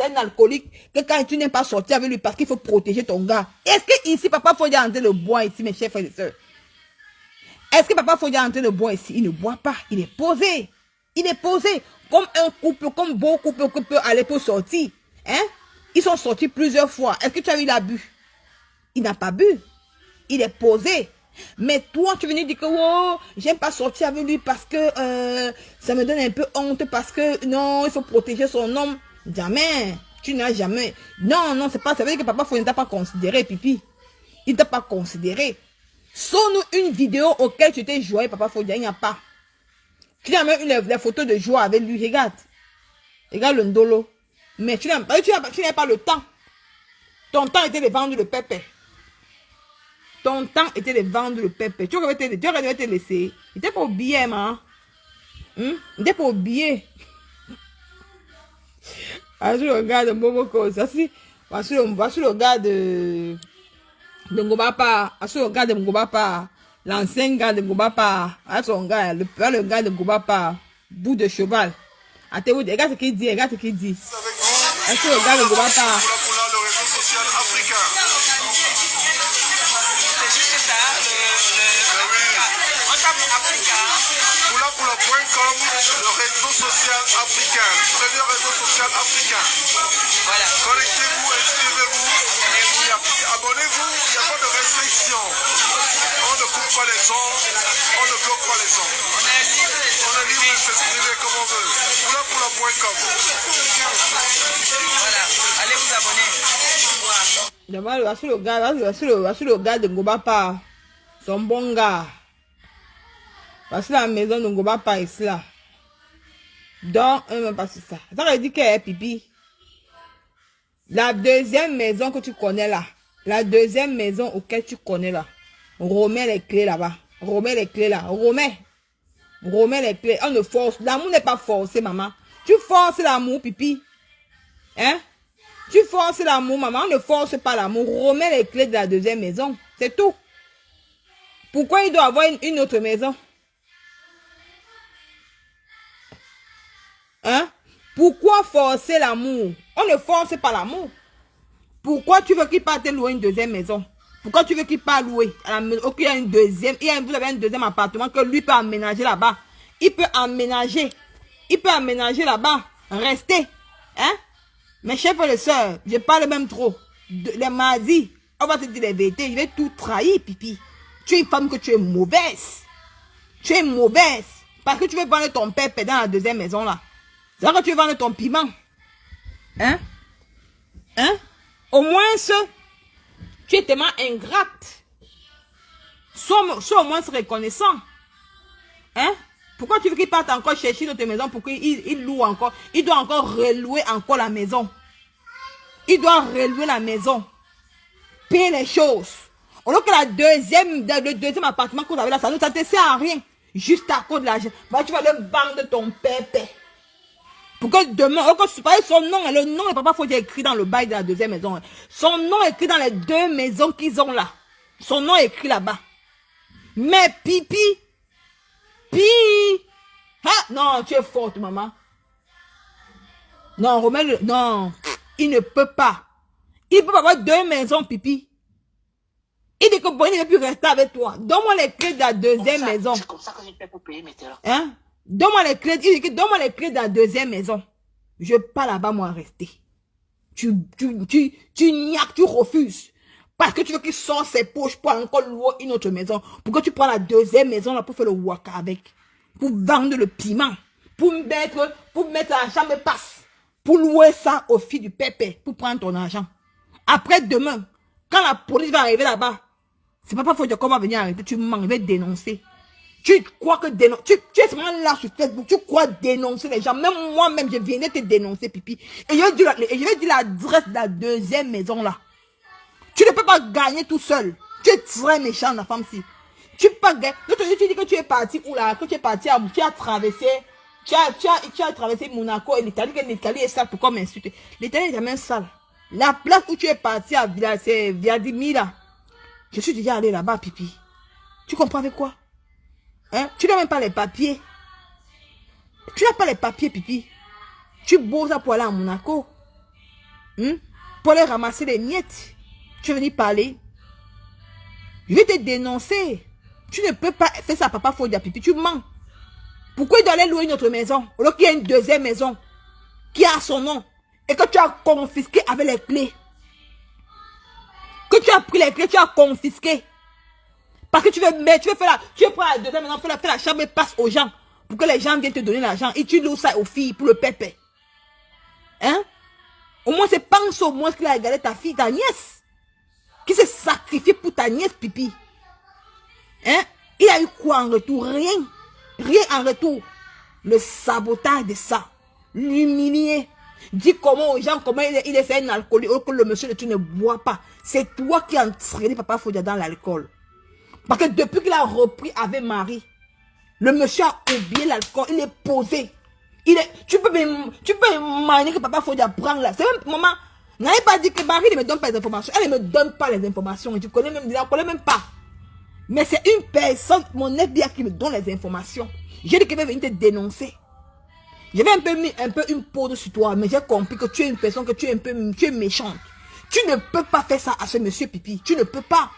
un alcoolique, que quand tu n'es pas sorti avec lui parce qu'il faut protéger ton gars. Est-ce que ici papa Foya est en train de boire ici, mes chers frères et sœurs? Est-ce que papa Foya est en train de boire ici? Il ne boit pas, il est posé. Il est posé comme un couple, comme beaucoup de couples peuvent aller pour sortir. Hein? Ils sont sortis plusieurs fois. Est-ce que tu as vu, il a bu? Il n'a pas bu. Il est posé. Mais toi, tu venais dire que oh, j'aime pas sortir avec lui parce que ça me donne un peu honte parce que non, il faut protéger son homme. Jamais. Tu n'as jamais. Non, non, c'est pas. Ça veut dire que papa Foya ne t'a pas considéré, Pipi. Il ne t'a pas considéré. Sors-nous une vidéo auquel tu t'es joué, papa Foya. Il n'y a pas. Tu as même les photos de joie avec lui. Regarde. Regarde le ndolo. Mais tu n'as pas le temps. Ton temps était de vendre le pépé. Ton temps était de vendre le pépé. Tu aurais te laisser. Il n'était pas oublié, man. Il n'était pas oublié. Voici le gars de Momoko. Voici le gars de Ngobapa. Voici le gars de Ngobapa. L'ancien gars de Ngobapa. Son gars, le gars de Ngobapa. Bout de cheval. Attends, regarde ce qu'il dit. Regarde ce qu'il dit. Voici le gars de Ngobapa. Poula.com, le réseau social africain, le premier réseau social africain. Voilà. Connectez-vous, inscrivez-vous, abonnez-vous, il n'y a pas de restriction. On ne coupe pas les ondes, on ne bloque pas les ondes. On est libre de s'exprimer comme on veut. Poula.com. Voilà, allez vous abonner. Voici le gars de Ngobapa. Son bon gars. Voici la maison de Ngobapa ici là. Donc, même pas ça. Ça veut dire que Pipi. La deuxième maison que tu connais là. La deuxième maison auquel tu connais là. Remets les clés là-bas. Remets les clés là. Remets les clés. On ne force. L'amour n'est pas forcé, maman. Tu forces l'amour, Pipi. Hein? Tu forces l'amour, maman. On ne force pas l'amour. Remets les clés de la deuxième maison. C'est tout. Pourquoi il doit avoir une autre maison? Hein? Pourquoi forcer l'amour? On ne force pas l'amour. Pourquoi tu veux qu'il parte louer une deuxième maison? Pourquoi tu veux qu'il parte louer à la maison? Il y a une deuxième, vous avez un deuxième appartement que lui peut aménager là-bas. Il peut aménager. Il peut aménager là-bas. Restez. Hein? Mes chers frères et sœurs, je parle même trop. Les mardis, on va te dire les vérités. Je vais tout trahir, Pipi. Tu es une femme que tu es mauvaise. Tu es mauvaise. Parce que tu veux vendre ton pépé dans la deuxième maison là. C'est là que tu veux vendre ton piment. Hein? Hein? Au moins, tu es tellement ingrate. Sois au moins reconnaissant. Hein? Pourquoi tu veux qu'il parte encore chercher dans tes maisons pour qu'il loue encore? Il doit encore relouer encore la maison. Il doit relouer la maison. Payer les choses. Alors que le deuxième appartement que vous avez là, ça ne te sert à rien. Juste à cause de l'argent. Bah, tu vas le vendre ton pépé. Pour que demain, son nom, le nom de papa Foya écrit dans le bail de la deuxième maison. Son nom est écrit dans les deux maisons qu'ils ont là. Son nom est écrit là-bas. Mais Pipi. Ah, non, tu es forte, maman. Non, remets-le. Non, il ne peut pas. Il peut pas avoir deux maisons, Pipi. Il dit que bon, il ne peut plus rester avec toi. Donne-moi les clés de la deuxième maison. C'est comme ça que je paie pour payer mes terrains. Hein? Donne-moi les clés. Il dit que donne-moi les clés de la deuxième maison. Je pas là-bas, moi, rester. Tu niaques, tu refuses. Parce que tu veux qu'il sorte ses poches pour encore louer une autre maison. Pourquoi tu prends la deuxième maison là pour faire le waka avec? Pour vendre le piment. Pour mettre la chambre passe. pour louer ça au fils du pépé, pour prendre ton argent. Après demain, quand la police va arriver là-bas, c'est pas Fodia qu'on va venir arrêter, tu mens, il va dénoncer. Tu crois que tu es seulement là sur Facebook, tu crois dénoncer les gens. Même moi-même, je viens te dénoncer, pipi. Et je vais dire l'adresse de la deuxième maison là. Tu ne peux pas gagner tout seul. Tu es très méchant, la femme-ci. Tu peux pas gagner. Tu dis que tu es parti où là, que tu es parti, tu as traversé. Tu as traversé Monaco et l'Italie, que l'Italie est sale, pourquoi m'insulter? L'Italie est jamais sale. La place où tu es parti à c'est Viadimi là. Je suis déjà allé là-bas, pipi. Tu comprends avec quoi? Hein? Tu n'as même pas les papiers. Tu n'as pas les papiers, pipi. Tu bosses pour aller à Monaco. Pour aller ramasser les miettes. Tu es venu parler. Je vais te dénoncer. Tu ne peux pas faire ça, papa Fodia, pipi. Tu mens. Pourquoi il doit aller louer une autre maison? Alors qu'il y a une deuxième maison qui a son nom. Et que tu as confisqué avec les clés. Que tu as pris les clés, tu as confisqué. Parce que tu veux prendre la deuxième maison, faire la chambre et passe aux gens. Pour que les gens viennent te donner l'argent. Et tu loues ça aux filles pour le pépé. Hein? Au moins, c'est pense au moins qu'il a égalé ta fille, ta nièce. Qui s'est sacrifié pour ta nièce, pipi. Hein? Il a eu quoi en retour? Rien. Rien en retour. Le sabotage de ça. L'humilier. Dis comment aux gens, comment il est un alcoolique, que le monsieur, tu ne bois pas. C'est toi qui as entraîné papa Fodia dans l'alcool. Parce que depuis qu'il a repris avec Marie, le monsieur a oublié l'alcool, il est posé. Tu peux imaginer que papa Fodia prend là. C'est même, maman, n'avez pas dit que Marie ne me donne pas les informations. Elle ne me donne pas les informations. Je connais même, je ne connais même pas. Mais c'est une personne, mon FBI qui me donne les informations. J'ai dit qu'il va venir te dénoncer. J'avais mis un peu une pause sur toi, mais j'ai compris que tu es une personne, que tu es méchante. Tu ne peux pas faire ça à ce monsieur pipi. Tu ne peux pas.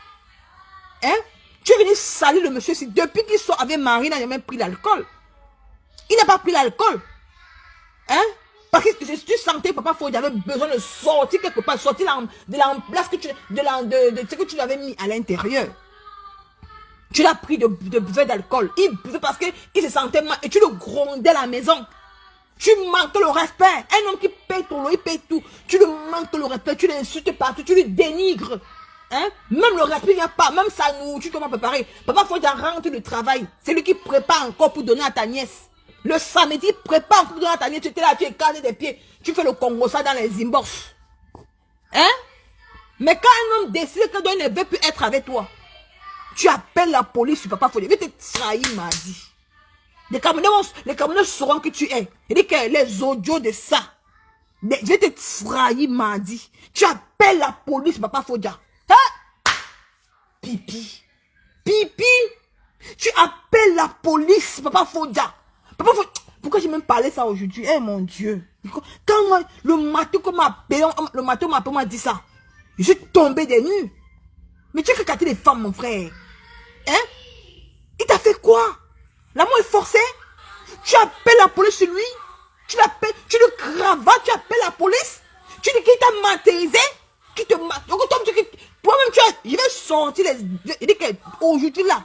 Hein? Tu es venu salir le monsieur. Depuis qu'il sort avec Marie, il n'a jamais pris l'alcool. Il n'a pas pris l'alcool. Hein? Parce que tu sentais que papa Fodia avait besoin de sortir quelque part, sortir de la place que de ce que tu l'avais mis à l'intérieur. Tu l'as pris de buveur d'alcool. Il buvait parce qu'il se sentait mal et tu le grondais à la maison. Tu manques le respect. Un homme qui paye ton lot, il paye tout. Tu le manques le respect, tu l'insultes partout, tu le dénigres. Hein? Même le respect, il n'y a pas. Même sa nourriture, comment préparer. Papa Fodia rentre du travail. C'est lui qui prépare encore pour donner à ta nièce. Le samedi, il prépare encore pour donner à ta nièce. Tu étais là, tu es casé des pieds. Tu fais le Congo ça dans les inbox. Hein? Mais quand un homme décide que il ne veut plus être avec toi, tu appelles la police sur papa Fodia. Il va te trahir, mardi. Les Camerounais sauront que tu es. Il dit que les audios de ça. Je vais te trahir, mardi. Tu appelles la police sur papa Fodia. Hein? Pipi. Pipi. Tu appelles la police sur papa Fodia. Papa Fodia. Pourquoi j'ai même parlé ça aujourd'hui? Eh mon Dieu. Quand moi, le matin qu'on m'a appelé, on m'a dit ça. Je suis tombé des nues. Mais tu as regardé les femmes, mon frère. Hein? Il t'a fait quoi? L'amour est forcé? Tu appelles la police sur lui? Tu l'appelles, tu le cravates, tu appelles la police? Tu dis qu'il t'a martyrisé? Qui te toi-même, je vais sortir il dit qu'aujourd'hui là,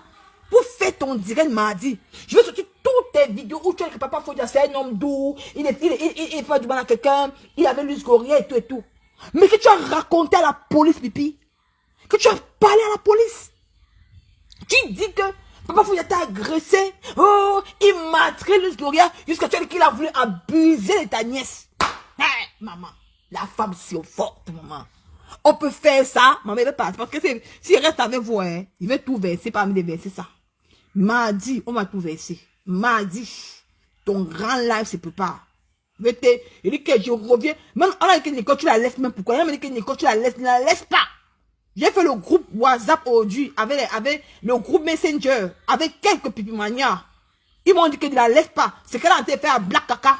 pour faire ton direct mardi, je vais sortir toutes tes vidéos où tu as que papa Fodia, c'est un homme doux, il fait du mal à quelqu'un, il avait l'us gorilla et tout. Mais que tu as raconté à la police, pipi. Que tu as parlé à la police. Tu dis que papa Fodia t'a agressé. Oh, il m'a traité l'us gorilla jusqu'à ce qu'il a voulu abuser de ta nièce. Hey, maman, la femme si forte, maman. On peut faire ça, maman, il veut pas. Parce que s'il reste avec vous, hein, il veut tout verser parmi les versets, ça. Mardi, on va tout verser. Mardi, ton grand live se prépare. Il dit que je reviens. Même, on a dit que Nicole, tu la laisses même pourquoi? Il m'a dit que Nicole, tu la laisses, ne la laisse pas. J'ai fait le groupe WhatsApp aujourd'hui, avec le groupe Messenger, avec quelques pipimanias. Ils m'ont dit que ne la laisse pas. C'est qu'elle a été fait à Black Kaka.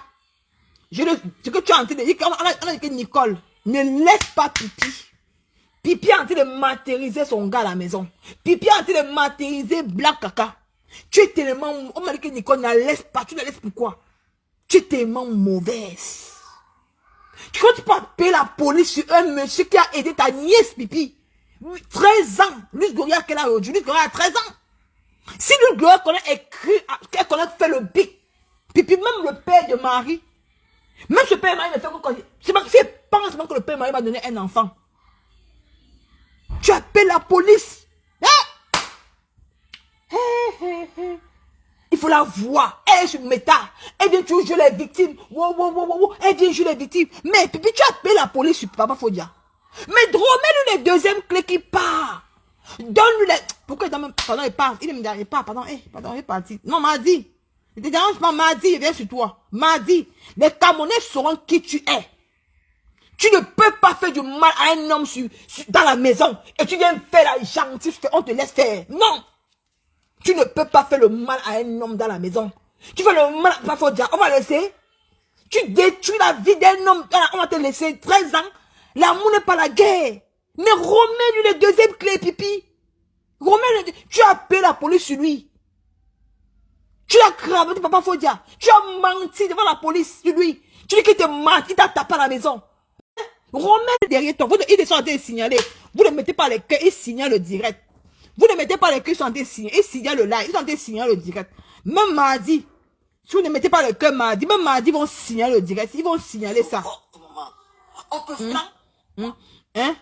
Ce que tu as en train de dire, on a dit que Nicole, ne laisse pas Pipi. Pipi est en train de matérialiser son gars à la maison. Pipi est en train de matérialiser Black Kaka. Tu es tellement... On m'a dit que Nicole, ne la laisse pas. Tu la laisses pourquoi? Tu es tellement mauvaise. Tu crois que tu peux appeler la police sur un monsieur qui a aidé ta nièce, Pipi? 13 ans. Luz Gloria qu'elle a aujourd'hui. Luz Gloria a 13 ans. Si Luz Gloria connaît écrit, qu'elle connaît fait le bic. Pipi, même le père de Marie, Même ce père mari me fait encore. C'est pas que le père mari m'a donné un enfant. Tu appelles la police. Il faut la voir. Elle est sur méta. Elle vient toujours jouer les victimes. Wow. Elle vient jouer les victimes. Mais puis tu appelles la police sur Papa Fodia. Mais remets-lui les deuxièmes clés qui part. Donne-lui les... Pourquoi il t'a même... Pardon, il part. Il part. Pardon, il est parti. Non, mardi. Il te dérange pas, mardi, il vient sur toi. Mardi. Les Camerounais sauront qui tu es. Tu ne peux pas faire du mal à un homme dans la maison. Et tu viens faire la gentille, on te laisse faire. Non. Tu ne peux pas faire le mal à un homme dans la maison. Tu fais le mal à Papa Fodia. On va laisser. Tu détruis la vie d'un homme. On va te laisser 13 ans. L'amour n'est pas la guerre. Mais remets-lui les deuxièmes clés, pipi. Tu as appelé la police sur lui. Tu as cravé Papa Fodia. Tu as menti devant la police sur lui. Tu dis qu'il te ment, il t'a tapé à la maison. Remets derrière toi. Ils sont en train de signaler. Vous ne mettez pas les cœurs, ils signalent le direct. Vous ne mettez pas les cœurs, ils sont en train de signaler. Ils signalent le live, ils sont en train de signaler le direct. Même mardi, si vous ne mettez pas le cœur mardi, même mardi, ils vont signaler le direct. Ils vont signaler ça. On peut faire. Hein?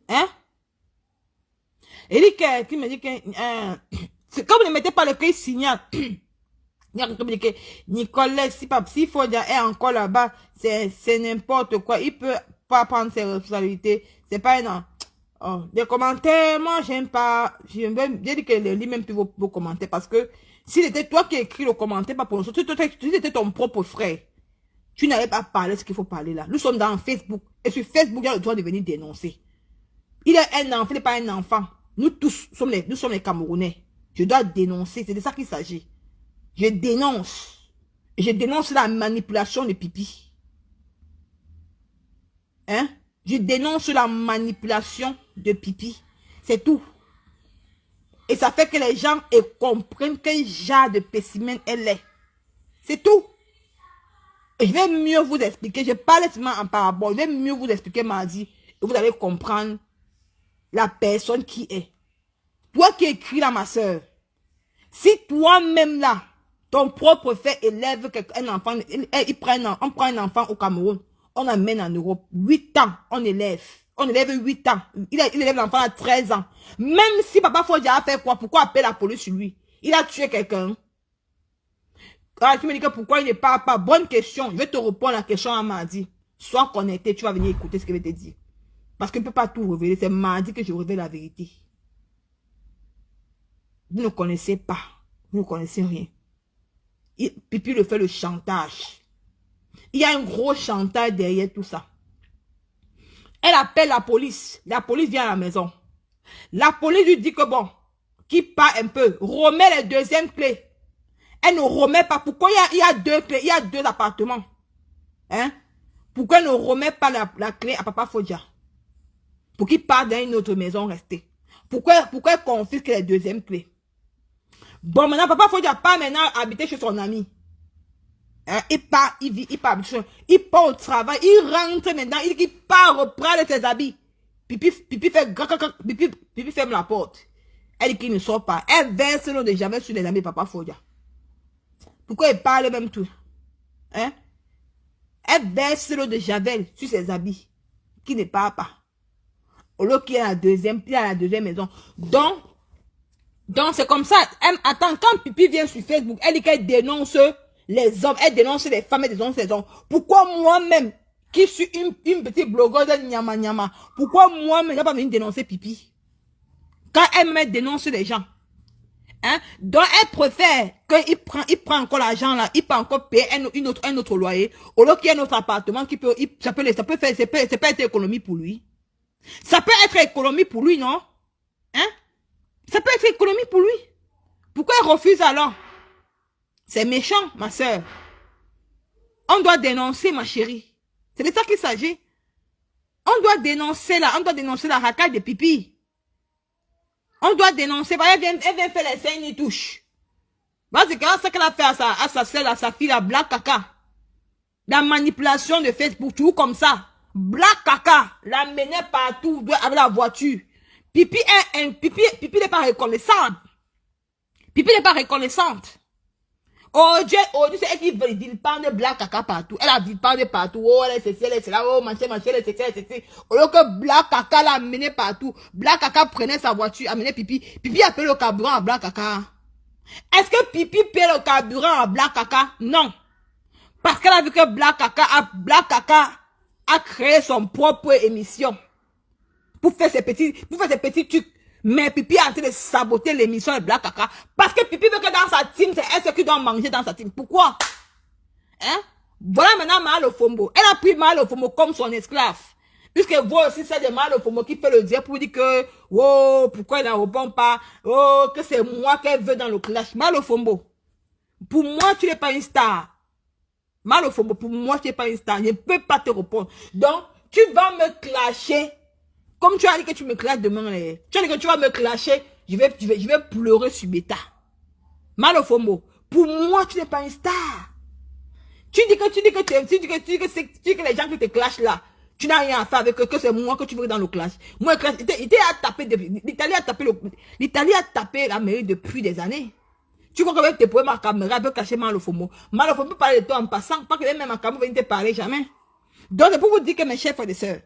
Hein? Et qui me dit que quand vous ne mettez pas le cœur, il signale. Nicolas, si Fodia est encore là-bas, c'est n'importe quoi. Il peut pas prendre ses responsabilités. C'est pas un... Oh, des commentaires, moi j'aime pas. J'ai dit que les même plus vos commentaires parce que si c'était toi qui écris le commentaire, pas pour nous, si c'était ton propre frère, tu n'allais pas parler ce qu'il faut parler là. Nous sommes dans Facebook et sur Facebook, il y a le droit de venir dénoncer. Il est un enfant, il n'est pas un enfant. Nous tous sommes les Camerounais. Je dois dénoncer, c'est de ça qu'il s'agit. Je dénonce. Je dénonce la manipulation de pipi. Hein? Je dénonce la manipulation de pipi. C'est tout. Et ça fait que les gens comprennent quel genre de spécimen elle est. C'est tout. Et je vais mieux vous expliquer. Je parle seulement en parabole. Je vais mieux vous expliquer mardi. Et vous allez comprendre la personne qui est. Toi qui écris là, ma soeur. Si toi-même là, ton propre fait élève un enfant, on prend un enfant au Cameroun, on amène en Europe, 8 ans, on élève 8 ans, il élève l'enfant à 13 ans. Même si Papa Fodia a fait quoi, pourquoi appeler la police sur lui? Il a tué quelqu'un. Ah, tu me dis que pourquoi il n'est pas, bonne question, je vais te répondre à la question à mardi. Sois connecté, tu vas venir écouter ce que je vais te dire. Parce que je ne peux pas tout révéler, c'est mardi que je révèle la vérité. Vous ne connaissez pas, vous ne connaissez rien. Pipi le fait le chantage. Il y a un gros chantage derrière tout ça. Elle appelle la police vient à la maison. La police lui dit que bon, qui part un peu, remet les deuxièmes clés. Elle ne remet pas. Pourquoi il y a deux clés, il y a 2 appartements. Hein? Pourquoi elle ne remet pas la clé à Papa Fodia? Pour qu'il parte dans une autre maison restée. Pourquoi elle confisque les deuxièmes clés? Bon, maintenant, Papa Fodia part maintenant habiter chez son ami. Hein? Il part au travail, il rentre maintenant, il part reprendre ses habits. Pipi ferme la porte. Elle dit qu'il ne sort pas. Elle verse l'eau de Javel sur les amis de Papa Fodia. Pourquoi il parle même tout? Hein? Elle verse l'eau de Javel sur ses habits. Qui ne part pas. Au lieu qu'il y a la deuxième maison. Donc c'est comme ça. Attends, quand Pipi vient sur Facebook, elle dit qu'elle dénonce les hommes, elle dénonce les femmes, elle dénonce les hommes. Pourquoi moi-même, qui suis une petite blogueuse de Nyama Nyama, pourquoi moi-même, je n'ai pas venir dénoncer Pipi? Quand elle me dénonce les gens. Hein? Donc elle préfère qu'il prend encore l'argent là, il peut encore payer un autre loyer, au lieu qu'il y ait un autre appartement qui peut, ça peut être économie pour lui. Ça peut être économie pour lui, non? Hein? Ça peut être économie pour lui. Pourquoi il refuse alors? C'est méchant, ma soeur. On doit dénoncer, ma chérie. C'est de ça qu'il s'agit. On doit dénoncer la racaille de Pipi. On doit dénoncer. Elle vient faire les seins, il touche. C'est ce qu'elle a fait à sa soeur, à sa fille, la Black Caca. La manipulation de Facebook, tout comme ça. Black Caca, la menait partout avec la voiture. Pipi n'est pas reconnaissante. Pipi n'est pas reconnaissante. Oh Dieu, c'est elle qui veut parler de black caca partout. Elle a dit parler partout. Oh, elle est ceci, elle est cela. Oh, machin, elle est ceci, elle est ceci. Au lieu que black caca l'a amené partout. Black caca prenait sa voiture, amenait Pipi. Pipi appelait le carburant à black caca. Est-ce que Pipi paie le carburant à black caca? Non. Parce qu'elle a vu que black caca a créé son propre émission. Pour faire ses petits trucs. Mais Pipi est en train de saboter l'émission de Black Caca. Parce que Pipi veut que dans sa team, c'est elle qui doit manger dans sa team. Pourquoi? Hein? Voilà maintenant Mahalo Fombo. Elle a pris Mahalo Fombo comme son esclave. Puisque vous aussi, c'est de Mahalo Fombo qui fait le dire pour dire que, oh, pourquoi il ne répond pas? Oh, que c'est moi qu'elle veut dans le clash. Mahalo Fombo. Pour moi, tu n'es pas une star. Mahalo Fombo, pour moi, tu n'es pas une star. Je ne peux pas te répondre. Donc, tu vas me clasher. Comme tu as dit que tu me clashes demain, tu as dit que tu vas me clasher, je vais pleurer sur Beta. Mahalo Fombo, pour moi, tu n'es pas une star. Tu dis que les gens qui te clashent là, tu n'as rien à faire avec eux, que c'est moi que tu veux dans le clash. Moi, l'Italie a tapé l'Amérique depuis des années. Tu crois qu'avec tes problèmes à caméra, elle peut cacher Mahalo Fombo. Mahalo Fombo peut parler de toi en passant, pas que même à caméra ne te parler jamais. Donc, c'est pour vous dire que mes chers frères et sœurs,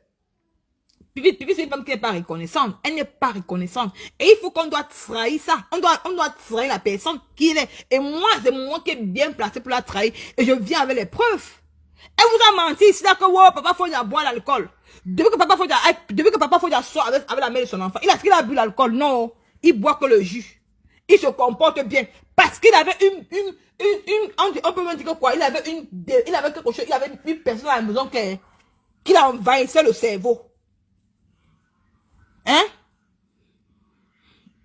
Pipi, c'est une femme qui n'est pas reconnaissante. Elle n'est pas reconnaissante. Et il faut qu'on doit trahir ça. On doit trahir la personne qui est. Et moi, c'est moi qui est bien placé pour la trahir. Et je viens avec les preuves. Elle vous a menti. C'est là que, wow, papa Fodia boit l'alcool. Depuis que papa Fodia sort avec la mère de son enfant, il a bu l'alcool. Non. Il boit que le jus. Il se comporte bien. Parce qu'il avait on peut même dire que quoi? Il avait quelque chose. Il avait une personne à la maison qui envahissait le cerveau. Hein?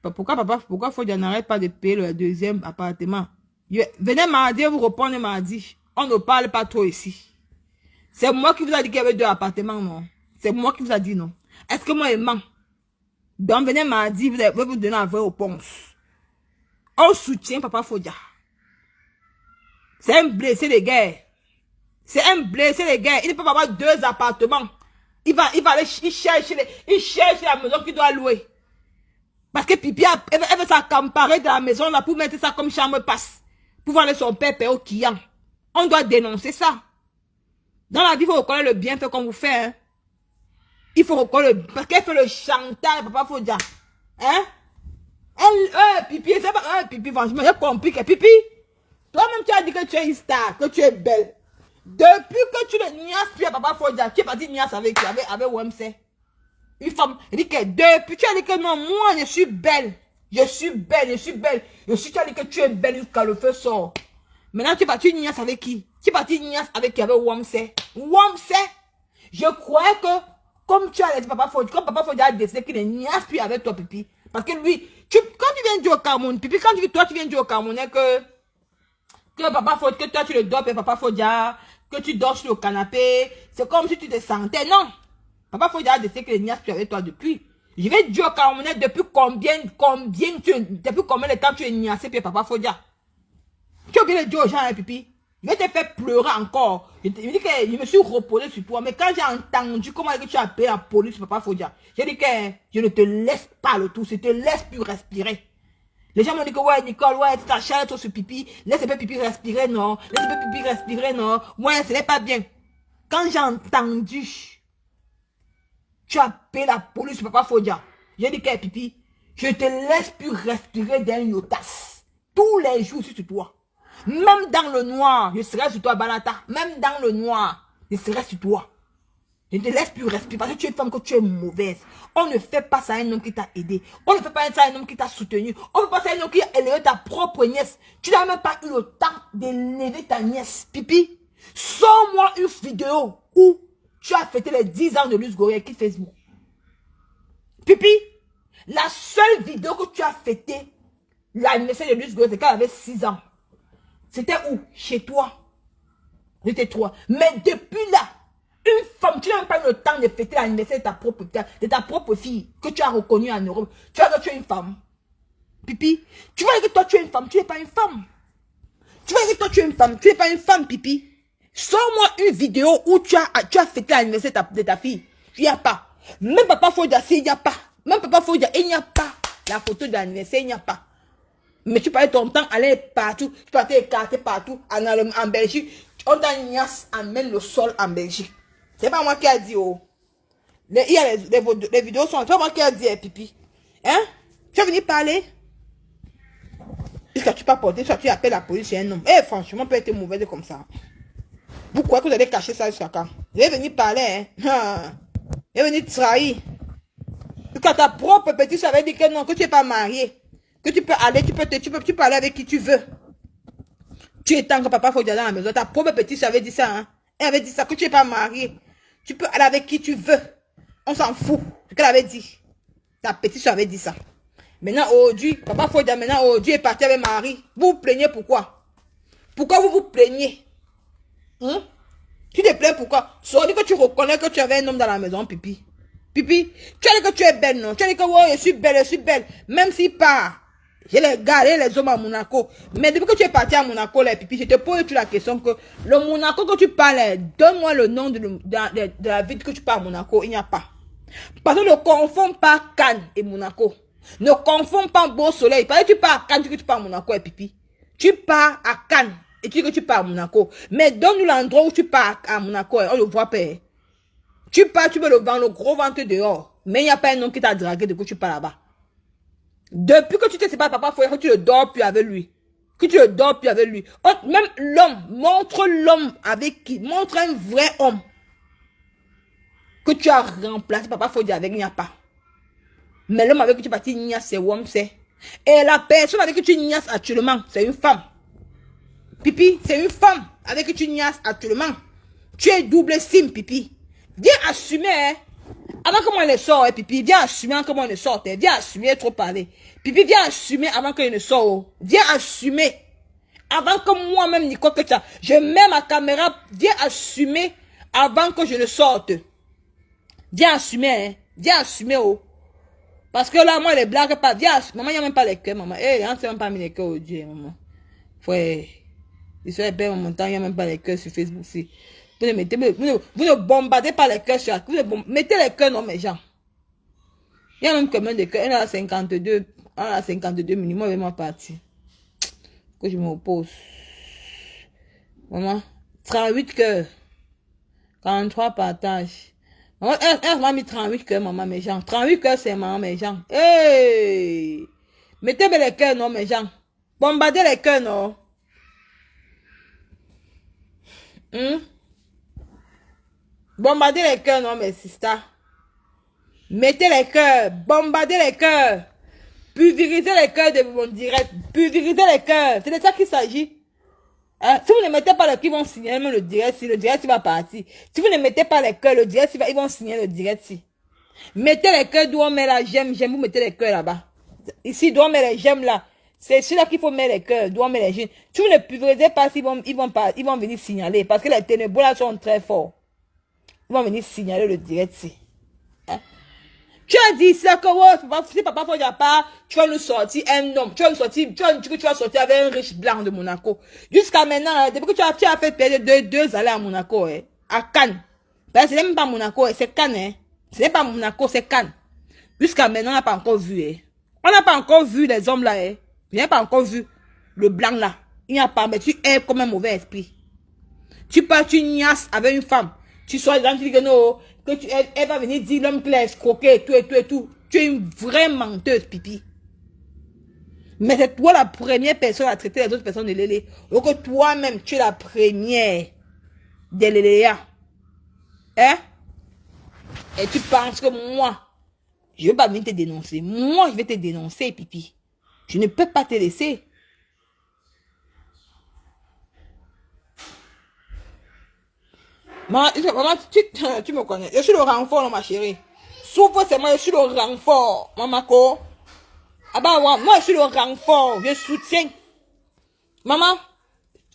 Pourquoi Fodia n'arrête pas de payer le deuxième appartement? Venez mardi, vous répondez mardi. On ne parle pas trop ici. C'est moi qui vous a dit qu'il y avait 2 appartements, non? C'est moi qui vous a dit non. Est-ce que moi, je mens? Donc, venez mardi, vous allez vous donner la vraie réponse. On soutient Papa Fodia. C'est un blessé de guerre. C'est un blessé de guerre. Il ne peut pas avoir 2 appartements. Il cherche la maison qu'il doit louer. Parce que Pipi, elle veut s'accaparer de la maison là pour mettre ça comme chambre passe. Pour voir son père au client. On doit dénoncer ça. Dans la vie, il faut reconnaître le bienfait qu'on vous fait. Hein? Il faut reconnaître parce qu'elle fait le chantage, Papa Fodia. Hein? Pipi, c'est pas Pipi, franchement, j'ai compris que Pipi, toi-même tu as dit que tu es une star, que tu es belle. Depuis que tu ne niasses plus à Papa Fodia, tu es parti niasse avec Wemse. Une femme, elle dit que depuis tu as dit que non, moi je suis belle. Tu as dit que tu es belle jusqu'à le feu sort. Maintenant tu es parti niasse avec qui? Tu es parti niasse avec Wemse. Wemse, je croyais que, comme tu as dit Papa Fodia a décidé qu'il ne niasse plus avec toi, Pipi. Parce que lui, quand tu viens dire au Cameroun, Pipi, toi tu viens dire au Cameroun que Papa Fodia, que toi tu le dors, Papa Fodia, que tu dors sur le canapé, c'est comme si tu te sentais, non. Papa Fodia a décidé que les niasse plus avec toi depuis. Je vais dire au Cameroun depuis combien de temps tu es niassé puis Papa Fodia. Tu as oublié de dire aux gens, hein, Pipi. Je vais te faire pleurer encore. Je dis que je me suis reposé sur toi. Mais quand j'ai entendu comment tu as appelé la police, Papa Fodia, j'ai dit que je ne te laisse pas le tout. Je te laisse plus respirer. Les gens m'ont dit que ouais, Nicole, ouais, tu t'achètes toi sur Pipi. Laisse un peu Pipi respirer, non. Laisse un peu Pipi respirer, non. Ouais, ce n'est pas bien. Quand j'ai entendu, tu as appelé la police, Papa Fodia. J'ai dit que Pipi, je te laisse plus respirer d'un yotas. Tous les jours sur toi. Même dans le noir, je serai sur toi, Balata. Même dans le noir, je serai sur toi. Je ne te laisse plus respirer parce que tu es une femme, que tu es mauvaise. On ne fait pas ça à un homme qui t'a aidé. On ne fait pas ça à un homme qui t'a soutenu. On ne fait pas ça à un homme qui a élevé ta propre nièce. Tu n'as même pas eu le temps d'élever ta nièce. Pipi, sors-moi une vidéo où tu as fêté les 10 ans de Luz Gorée qui Facebook. Pipi, la seule vidéo que tu as fêté l'anniversaire de Luz Gorée, c'est quand elle avait 6 ans. C'était où? Chez toi. C'était toi. Mais depuis là, une femme, tu n'as même pas eu le temps de fêter l'anniversaire de ta propre fille que tu as reconnue en Europe. Tu vois que tu es une femme. Pipi, tu vois que toi tu es une femme, tu n'es pas une femme. Tu vois que toi tu es une femme, tu n'es pas une femme, Pipi. Sors-moi une vidéo où tu as fêté l'anniversaire de ta fille. Il n'y a pas. Même Papa Fodia, il n'y a pas. Même papa Fodia, il n'y a pas la photo d'anniversaire, il n'y a pas. Mais tu parlais ton temps, aller partout, tu partais écarter partout, en Belgique. On t'a niasse, amène le sol en Belgique. C'est pas moi qui a dit, oh. Les vidéos sont, c'est pas moi qui a dit, pipi. Hein? Tu es venu parler? Jusqu'à tu pas porter, soit tu appelles la police, c'est un homme. Eh, franchement, peut être mauvaise comme ça. Vous croyez que vous allez cacher ça jusqu'à quand? Vous allez venir parler, hein? Vous allez venir trahir. Quand ta propre petite soeur avait dit que non, que tu n'es pas marié. Que tu peux aller, tu peux aller avec qui tu veux. Tu es tant que papa faut dire dans la maison. Ta propre petite soeur avait dit ça, hein? Elle avait dit ça, que tu n'es pas marié. Tu peux aller avec qui tu veux. On s'en fout. Ce qu'elle avait dit. Ta petite soeur avait dit ça. Maintenant, aujourd'hui, papa faut dire maintenant, aujourd'hui est parti avec Marie. Vous vous plaignez pourquoi? Pourquoi vous vous plaignez? Hein? Tu te plains pourquoi? Soit dit que tu reconnais que tu avais un homme dans la maison, pipi. Pipi, tu as dit que tu es belle, non? Tu as dit que oh, je suis belle, je suis belle. Même si pas, j'ai les gars et les hommes à Monaco. Mais depuis que tu es parti à Monaco, les pipi, je te pose la question que le Monaco que tu parles, donne-moi le nom de la ville que tu parles à Monaco. Il n'y a pas. Parce que ne confonds pas Cannes et Monaco. Ne confonds pas Beau Soleil. Parce que tu pars à Cannes, tu dis que tu pars à Monaco et pipi. Tu pars à Cannes et tu dis que tu pars à Monaco. Mais donne-nous l'endroit où tu pars à Monaco. On le voit pas. Tu pars, tu veux le vendre, le gros ventre dehors. Mais il n'y a pas un homme qui t'a dragué de que tu pars là-bas. Depuis que tu te sépares, papa, faut que tu le dors plus avec lui. Que tu le dors plus avec lui. Même l'homme, montre l'homme avec qui. Montre un vrai homme. Que tu as remplacé, papa, faut dire avec, il n'y a pas. Mais l'homme avec qui tu es parti, niasse, c'est homme, c'est. Et la personne avec qui tu niasses actuellement, c'est une femme. Pipi, c'est une femme avec qui tu niasses actuellement. Tu es double sim, pipi. Viens assumer, hein. Avant que moi je ne sorte, hein, pipi. Viens assumer avant que moi je ne sorte. Hein. Viens assumer, trop parler. Pipi, viens assumer avant que je ne sorte. Oh. Viens assumer. Avant que moi-même, Nico, que tu as. Je mets ma caméra. Viens assumer avant que je ne sorte. Viens assumer, hein. Viens assumer, oh. Parce que là, moi, les blagues, pas. Viens assumer. Maman, il n'y a même pas les cœurs, maman. Eh, on ne s'est même pas mis les cœurs au Dieu, maman. Frère. Ils sont épais en mon temps, il n'y a même pas les cœurs sur Facebook. Si. Vous ne bombardez pas les cœurs sur la... Mettez les cœurs, non, mes gens. Il y a même combien de cœurs? Elle a 52. Elle a 52 minimum, elle est vraiment partie. Que je m'oppose. Maman, 38 cœurs. 43 partages. Maman, elle m'a mis 38 cœurs, maman, mes gens. 38 cœurs, c'est maman, mes gens. Hey! Mettez les cœurs, non, mes gens. Bombardez les cœurs, non. Bombardez les cœurs, non, mes sisters. Mettez les cœurs. Bombardez les cœurs. Pulvérisez les cœurs de mon direct. Pulvérisez les cœurs. C'est de ça qu'il s'agit. Hein? Si vous ne mettez pas les cœurs, ils vont signer même le direct. Si le direct va partir. Si vous ne mettez pas les cœurs, le direct, ils vont signer le direct. Si. Mettez les cœurs d'où on met la j'aime. J'aime, vous mettez les cœurs là-bas. Ici, d'où on met les j'aime là. C'est celui-là qu'il faut mettre les cœurs. D'où on met les j'aime. Si vous ne pulvérisez pas, ils vont venir signaler. Parce que les ténébreux là sont très forts. Ils vont venir signaler le direct. Si. Hein? Tu as dit ça que si papa faut dire pas, tu vas nous sortir un homme. Tu vas nous sortir, tu vas sortir avec un riche blanc de Monaco. Jusqu'à maintenant, depuis que tu as fait perdre deux années à Monaco, à Cannes. Ben, c'est même pas Monaco, c'est Cannes, hein. Ce n'est pas Monaco, c'est Cannes. Jusqu'à maintenant, on n'a pas encore vu, hein. On n'a pas encore vu les hommes là, hein. On n'a pas encore vu le blanc là. Il n'y a pas, mais tu es comme un mauvais esprit. Tu pars, tu niasses avec une femme. Tu sois dans, tu dis que non, que elle va venir dire l'homme qui l'a escroqué et tout et tout et tout. Tu es une vraie menteuse, pipi. Mais c'est toi la première personne à traiter les autres personnes de lélé. Donc que toi-même, tu es la première de léléa. Hein? Et tu penses que moi, je ne vais pas venir te dénoncer. Moi, je vais te dénoncer, pipi. Je ne peux pas te laisser. Maman, tu me connais. Je suis le renfort, ma chérie. Souffre, c'est moi, je suis le renfort. Maman, quoi? Ah bah, moi, je suis le renfort. Je soutiens. Maman.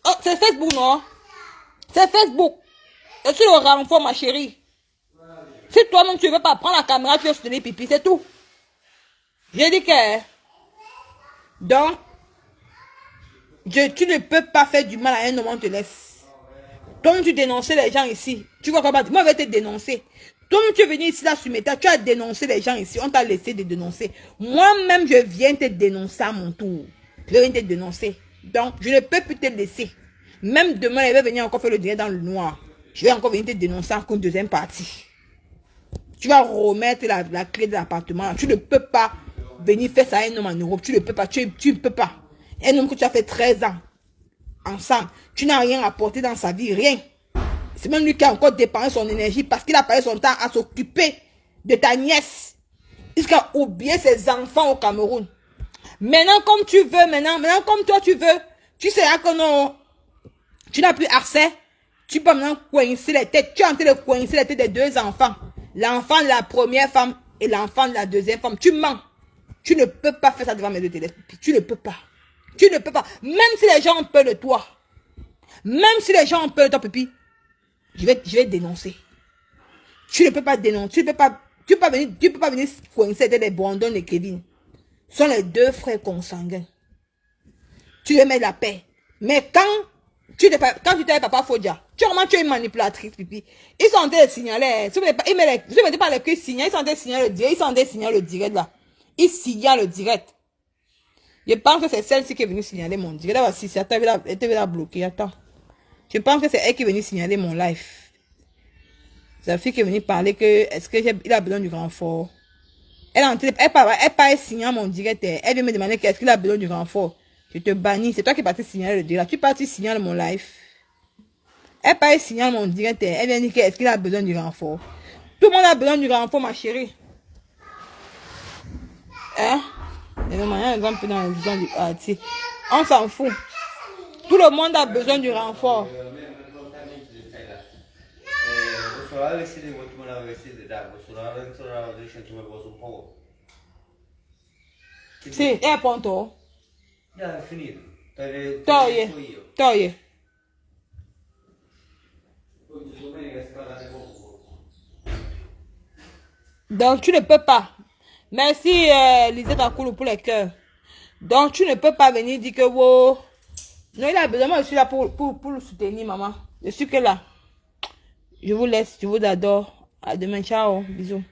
Oh, c'est Facebook, non? C'est Facebook. Je suis le renfort, ma chérie. Si toi-même, tu ne veux pas prendre la caméra, tu veux soutenir pipi, c'est tout. J'ai dit que... Donc, tu ne peux pas faire du mal à un homme, on te laisse. Toi, tu dénonçais les gens ici. Tu vois comment? Moi, je vais te dénoncer. Toi, tu es venu ici, là, sur Meta, tu as dénoncé les gens ici. On t'a laissé de dénoncer. Moi-même, je viens te dénoncer à mon tour. Je viens te dénoncer. Donc, je ne peux plus te laisser. Même demain, elle va venir encore faire le dîner dans le noir. Je vais encore venir te dénoncer encore une deuxième partie. Tu vas remettre la clé de l'appartement. Tu ne peux pas venir faire ça à un homme en Europe. Tu ne peux pas. Tu ne peux pas. Un homme que tu as fait 13 ans ensemble. Tu n'as rien apporté dans sa vie. Rien. C'est même lui qui a encore dépensé son énergie parce qu'il a passé son temps à s'occuper de ta nièce. Jusqu'à oublier ses enfants au Cameroun. Maintenant, comme tu veux, maintenant comme toi tu veux, tu sais que non, tu n'as plus accès. Tu peux maintenant coincer les têtes. Tu es en train de coincer les têtes des deux enfants. L'enfant de la première femme et l'enfant de la deuxième femme. Tu mens. Tu ne peux pas faire ça devant mes deux télés. Tu ne peux pas. Tu ne peux pas. Même si les gens ont peur de toi. Même si les gens ont peur de toi, Pipi. Je vais dénoncer. Tu ne peux pas dénoncer. Tu peux pas venir coincer les Brandon et Kevin. Ce sont les deux frères consanguins. Tu veux mettre la paix. Mais quand tu t'es Papa Fodia, tu es une manipulatrice, Pipi. Ils sont en train de signaler. Si vous ne mettez pas les culs signalés, ils sont en train de signaler le direct. Ils sont en train de signaler le direct là. Ils signalent le direct. Je pense que c'est celle-ci qui est venue signaler mon direct. Là, si, attends, elle te la bloquer. Attends. Je pense que c'est elle qui est venue signaler mon live. C'est la fille qui est venue parler que est-ce qu'il a besoin du renfort. Elle parle signaler mon direct. Elle vient me demander est-ce qu'il a besoin du renfort. Je te bannis. C'est toi qui es parti signaler le direct. Tu parti signaler mon live. Elle parle signaler mon direct. Elle vient dire est-ce qu'il a besoin du renfort. Tout le monde a besoin du renfort, ma chérie. Hein? Et le moyen exemple dans les gens du parti. On s'en fout. Tout le monde a besoin du renfort. Si, è a punto? Ya, è finito. Toglie. Donc tu ne peux pas. Merci Lisette Akoulou pour les cœurs. Donc tu ne peux pas venir dire que wow. Non, il a besoin. Moi je suis là pour le soutenir, maman. Je suis que là. Je vous laisse, je vous adore. À demain, ciao, bisous.